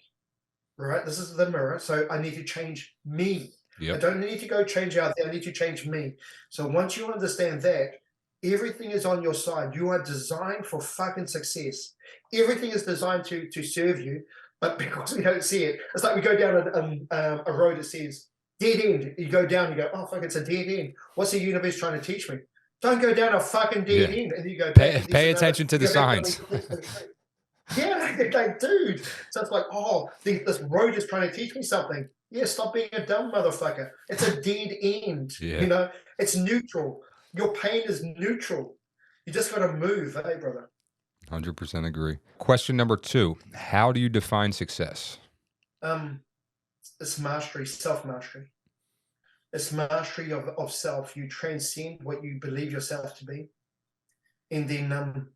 right? This is the mirror. So I need to change me.
Yep.
I don't need to go change out there. I need to change me. So once you understand that, everything is on your side. You are designed for fucking success. Everything is designed to serve you. But because we don't see it, it's like we go down a road that says dead end. You go down, you go, oh fuck, it's a dead end. What's the universe trying to teach me? Don't go down a fucking dead end. And you go back.
Pay attention to the signs.
Yeah, like, dude. So it's like, this road is trying to teach me something. Yeah, stop being a dumb motherfucker. It's a dead end.
Yeah.
You know, it's neutral. Your pain is neutral. You just got to move, hey, brother.
100% agree. Question number 2: how do you define success?
It's mastery, self-mastery. It's mastery of self. You transcend what you believe yourself to be, and then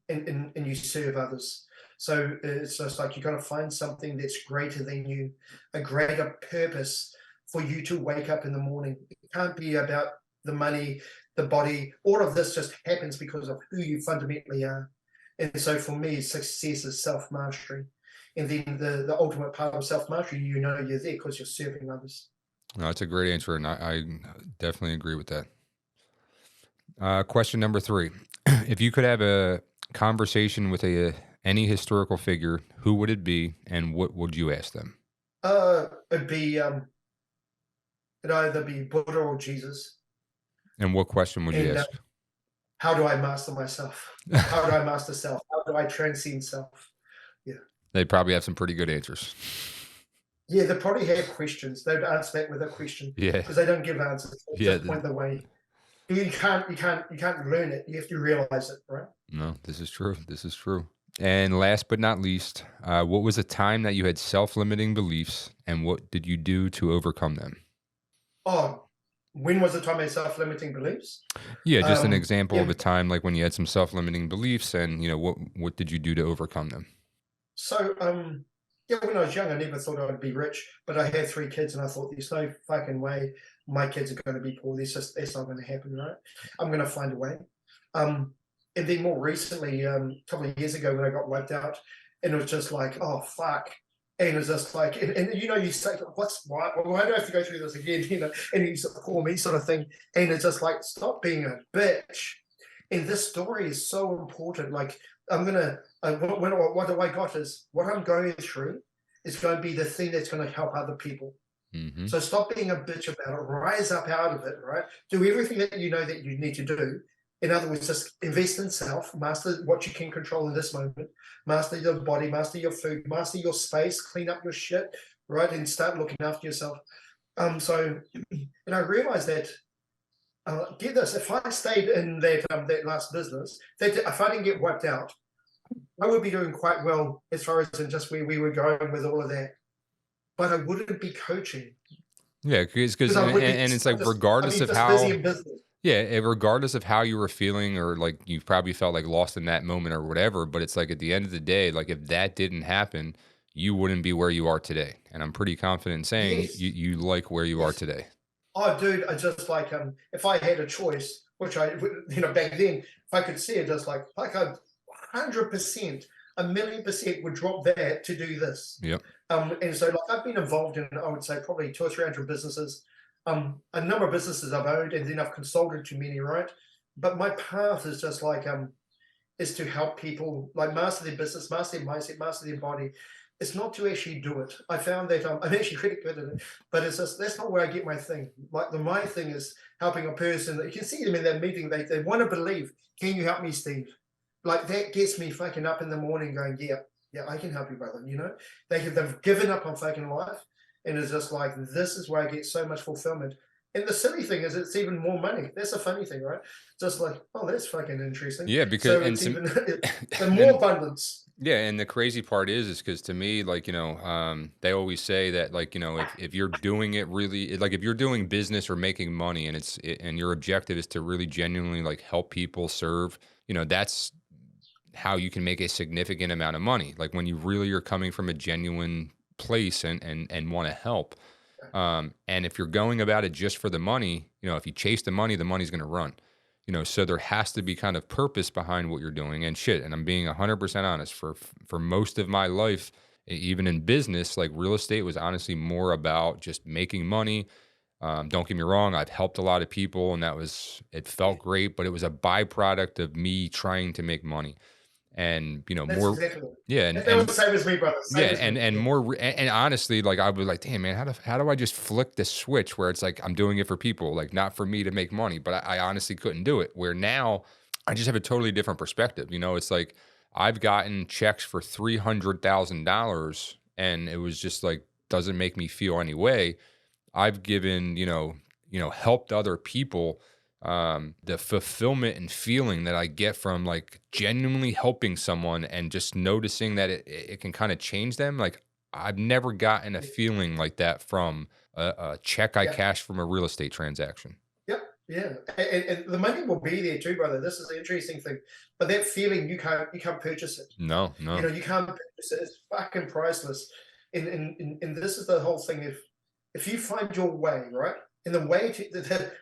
and you serve others. So it's just like you got to find something that's greater than you, a greater purpose for you to wake up in the morning. It can't be about the money, the body. All of this just happens because of who you fundamentally are. And so for me, success is self-mastery. And then the ultimate part of self-mastery, you know you're there because you're serving others.
No, that's a great answer, and I definitely agree with that. Question number 3. If you could have a conversation with any historical figure, who would it be, and what would you ask them?
It'd either be Buddha or Jesus.
And what question would you ask?
How do I master myself? How do I master self? How do I transcend self? Yeah.
They probably have some pretty good answers.
Yeah, they probably have questions. They would answer that with a question
Yeah.
because they don't give answers. They
Yeah.
just point the way. You can't learn it. You have to realize it, right?
No, this is true. This is true. And last but not least, what was a time that you had self-limiting beliefs, and what did you do to overcome them?
Oh, when was the time I had self-limiting beliefs?
Yeah, just an example of
Yeah.
a time like when you had some self-limiting beliefs, and what did you do to overcome them?
So, yeah, when I was young, I never thought I'd be rich, but I had 3 kids, and I thought there's no fucking way my kids are going to be poor. That's not going to happen, right? I'm going to find a way. Um, and then more recently, a couple of years ago, when I got wiped out, and it was just like, oh fuck. And it was just like, and you say, why do I have to go through this again? And you sort of call me sort of thing. And it's just like, stop being a bitch. And this story is so important. Like, I'm gonna what do I got is what I'm going through is going to be the thing that's going to help other people.
Hmm.
So stop being a bitch about it. Rise up out of it, right? Do everything that you know that you need to do. In other words, just invest in self, master what you can control in this moment, master your body, master your food, master your space, clean up your shit, right? And start looking after yourself. So, and I realized that get this, if I stayed in that last business, that if I didn't get wiped out, I would be doing quite well as far as in just where we were going with all of that. But I wouldn't be coaching
Yeah, because
because I would be.
and it's like
I'd be
regardless of
just busy
how
in business.
yeah, regardless of how you were feeling or like you probably felt like lost in that moment or whatever, but it's like at the end of the day, like if that didn't happen, you wouldn't be where you are today. And I'm pretty confident in saying
Yes,
you like where you are
yes.
today.
Oh, dude, I just like if I had a choice, which I back then, if I could see it, just like I 100%, 1,000,000% would drop that to do this.
Yep.
And so like I've been involved in, I would say probably 200 or 300 businesses, a number of businesses I've owned, and then I've consulted to many, right? But my path is just like is to help people like master their business, master their mindset, master their body. It's not to actually do it. I found that I'm actually pretty good at it, but it's just that's not where I get my thing. Like my thing is helping a person. You can see them in that meeting. They want to believe. Can you help me, Steve? Like that gets me fucking up in the morning, going, yeah, I can help you, brother. They've given up on fucking life, and it's just like this is where I get so much fulfillment. And the silly thing is, it's even more money. That's a funny thing, right? Just like, oh, that's fucking interesting.
Yeah, because
So
and
it's
some
even the more
and
abundance.
yeah, and the crazy part is because to me, like, they always say that, like, if you're doing it really, like, if you're doing business or making money and and your objective is to really genuinely like help people serve, that's how you can make a significant amount of money. Like when you really are coming from a genuine place and want to help. And if you're going about it just for the money, if you chase the money's going to run. So there has to be kind of purpose behind what you're doing and shit. And I'm being 100% honest. For most of my life, even in business, like real estate was honestly more about just making money. Don't get me wrong, I've helped a lot of people, and it felt great, but it was a byproduct of me trying to make money. And
That's
more,
exactly it.
yeah,
That was the same as me, brother.
yeah,
Same as me.
and
Yeah.
more, and honestly, like I was like, damn man, how do I just flick the switch where it's like I'm doing it for people, like not for me to make money? But I honestly couldn't do it. Where now I just have a totally different perspective. It's like I've gotten checks for $300,000, and it was just like doesn't make me feel any way. I've given, helped other people. The fulfillment and feeling that I get from like genuinely helping someone and just noticing that it can kind of change them. Like I've never gotten a feeling like that from a check I
Yeah.
cashed from a real estate transaction.
Yep. Yeah. And the money will be there too, brother. This is the interesting thing. But that feeling you can't purchase it.
No, no.
You can't purchase it. It's fucking priceless. And this is the whole thing. If you find your way, right? And the way to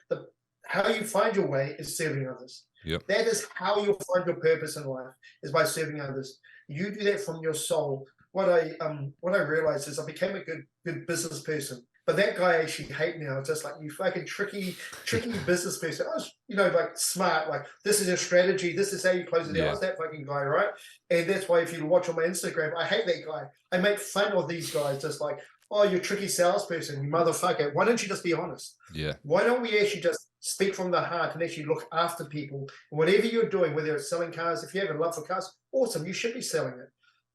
the how you find your way is serving others.
Yep.
That is how you'll find your purpose in life, is by serving others. You do that from your soul. What I realized is I became a good business person. But that guy actually hate me. I was just like, you fucking tricky business person. I was, like smart, like this is your strategy, this is how you close it out. I was that fucking guy, right? And that's why if you watch on my Instagram, I hate that guy. I make fun of these guys, just like, oh, you tricky salesperson, you motherfucker. Why don't you just be honest?
Yeah.
Why don't we actually just speak from the heart and actually look after people? And whatever you're doing, whether it's selling cars, if you have a love for cars, awesome, you should be selling it.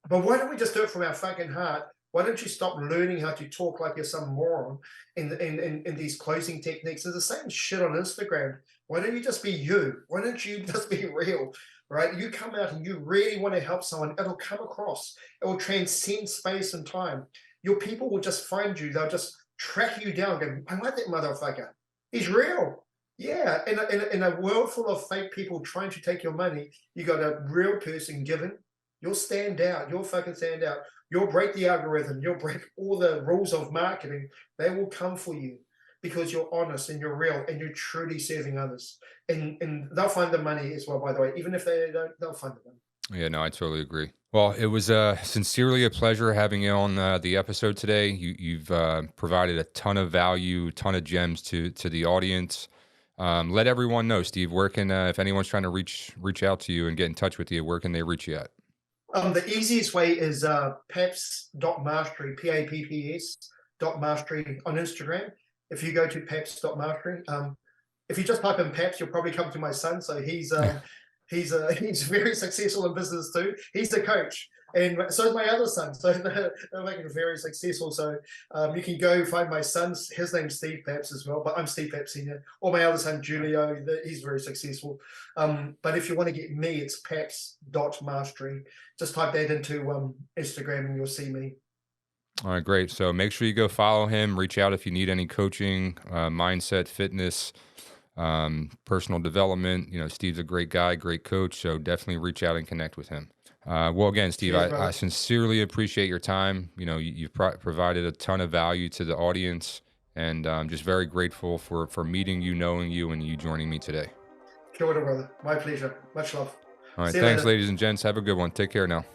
But why don't we just do it from our fucking heart? Why don't you stop learning how to talk like you're some moron in these closing techniques? It's the same shit on Instagram. Why don't you just be you? Why don't you just be real? Right? You come out and you really want to help someone, it'll come across. It will transcend space and time. Your people will just find you. They'll just track you down. Go, I like that motherfucker. He's real. Yeah. In a world full of fake people trying to take your money, you got a real person giving. You'll stand out. You'll fucking stand out. You'll break the algorithm. You'll break all the rules of marketing. They will come for you because you're honest and you're real and you're truly serving others. And they'll find the money as well, by the way. Even if they don't, they'll find the money.
Yeah, no, I totally agree. Well, it was sincerely a pleasure having you on the episode today. You've provided a ton of value, ton of gems to the audience. Let everyone know, Steve, where can, if anyone's trying to reach out to you and get in touch with you, where can they reach you at?
The easiest way is papps.mastery, Papps .mastery on Instagram. If you go to papps.mastery, if you just type in Papps, you'll probably come to my son. So he's very successful in business too. He's a coach, and so is my other son. So they're making it very successful. So you can go find my son's. His name's Steve Papps as well, but I'm Steve Papps Senior. Or my other son Julio. He's very successful. But if you want to get me, it's papps.mastery. Just type that into Instagram, and you'll see me.
All right, great. So make sure you go follow him. Reach out if you need any coaching, mindset, fitness, personal development. You know, Steve's a great guy, great coach. So definitely reach out and connect with him. Well, again, Steve,
Cheers,
I sincerely appreciate your time. You know, you've provided a ton of value to the audience, and I'm just very grateful for meeting you, knowing you, and you joining me today.
Sure, brother. My pleasure. Much love.
All right,
See you
thanks,
later.
ladies and gents. Have a good one. Take care now.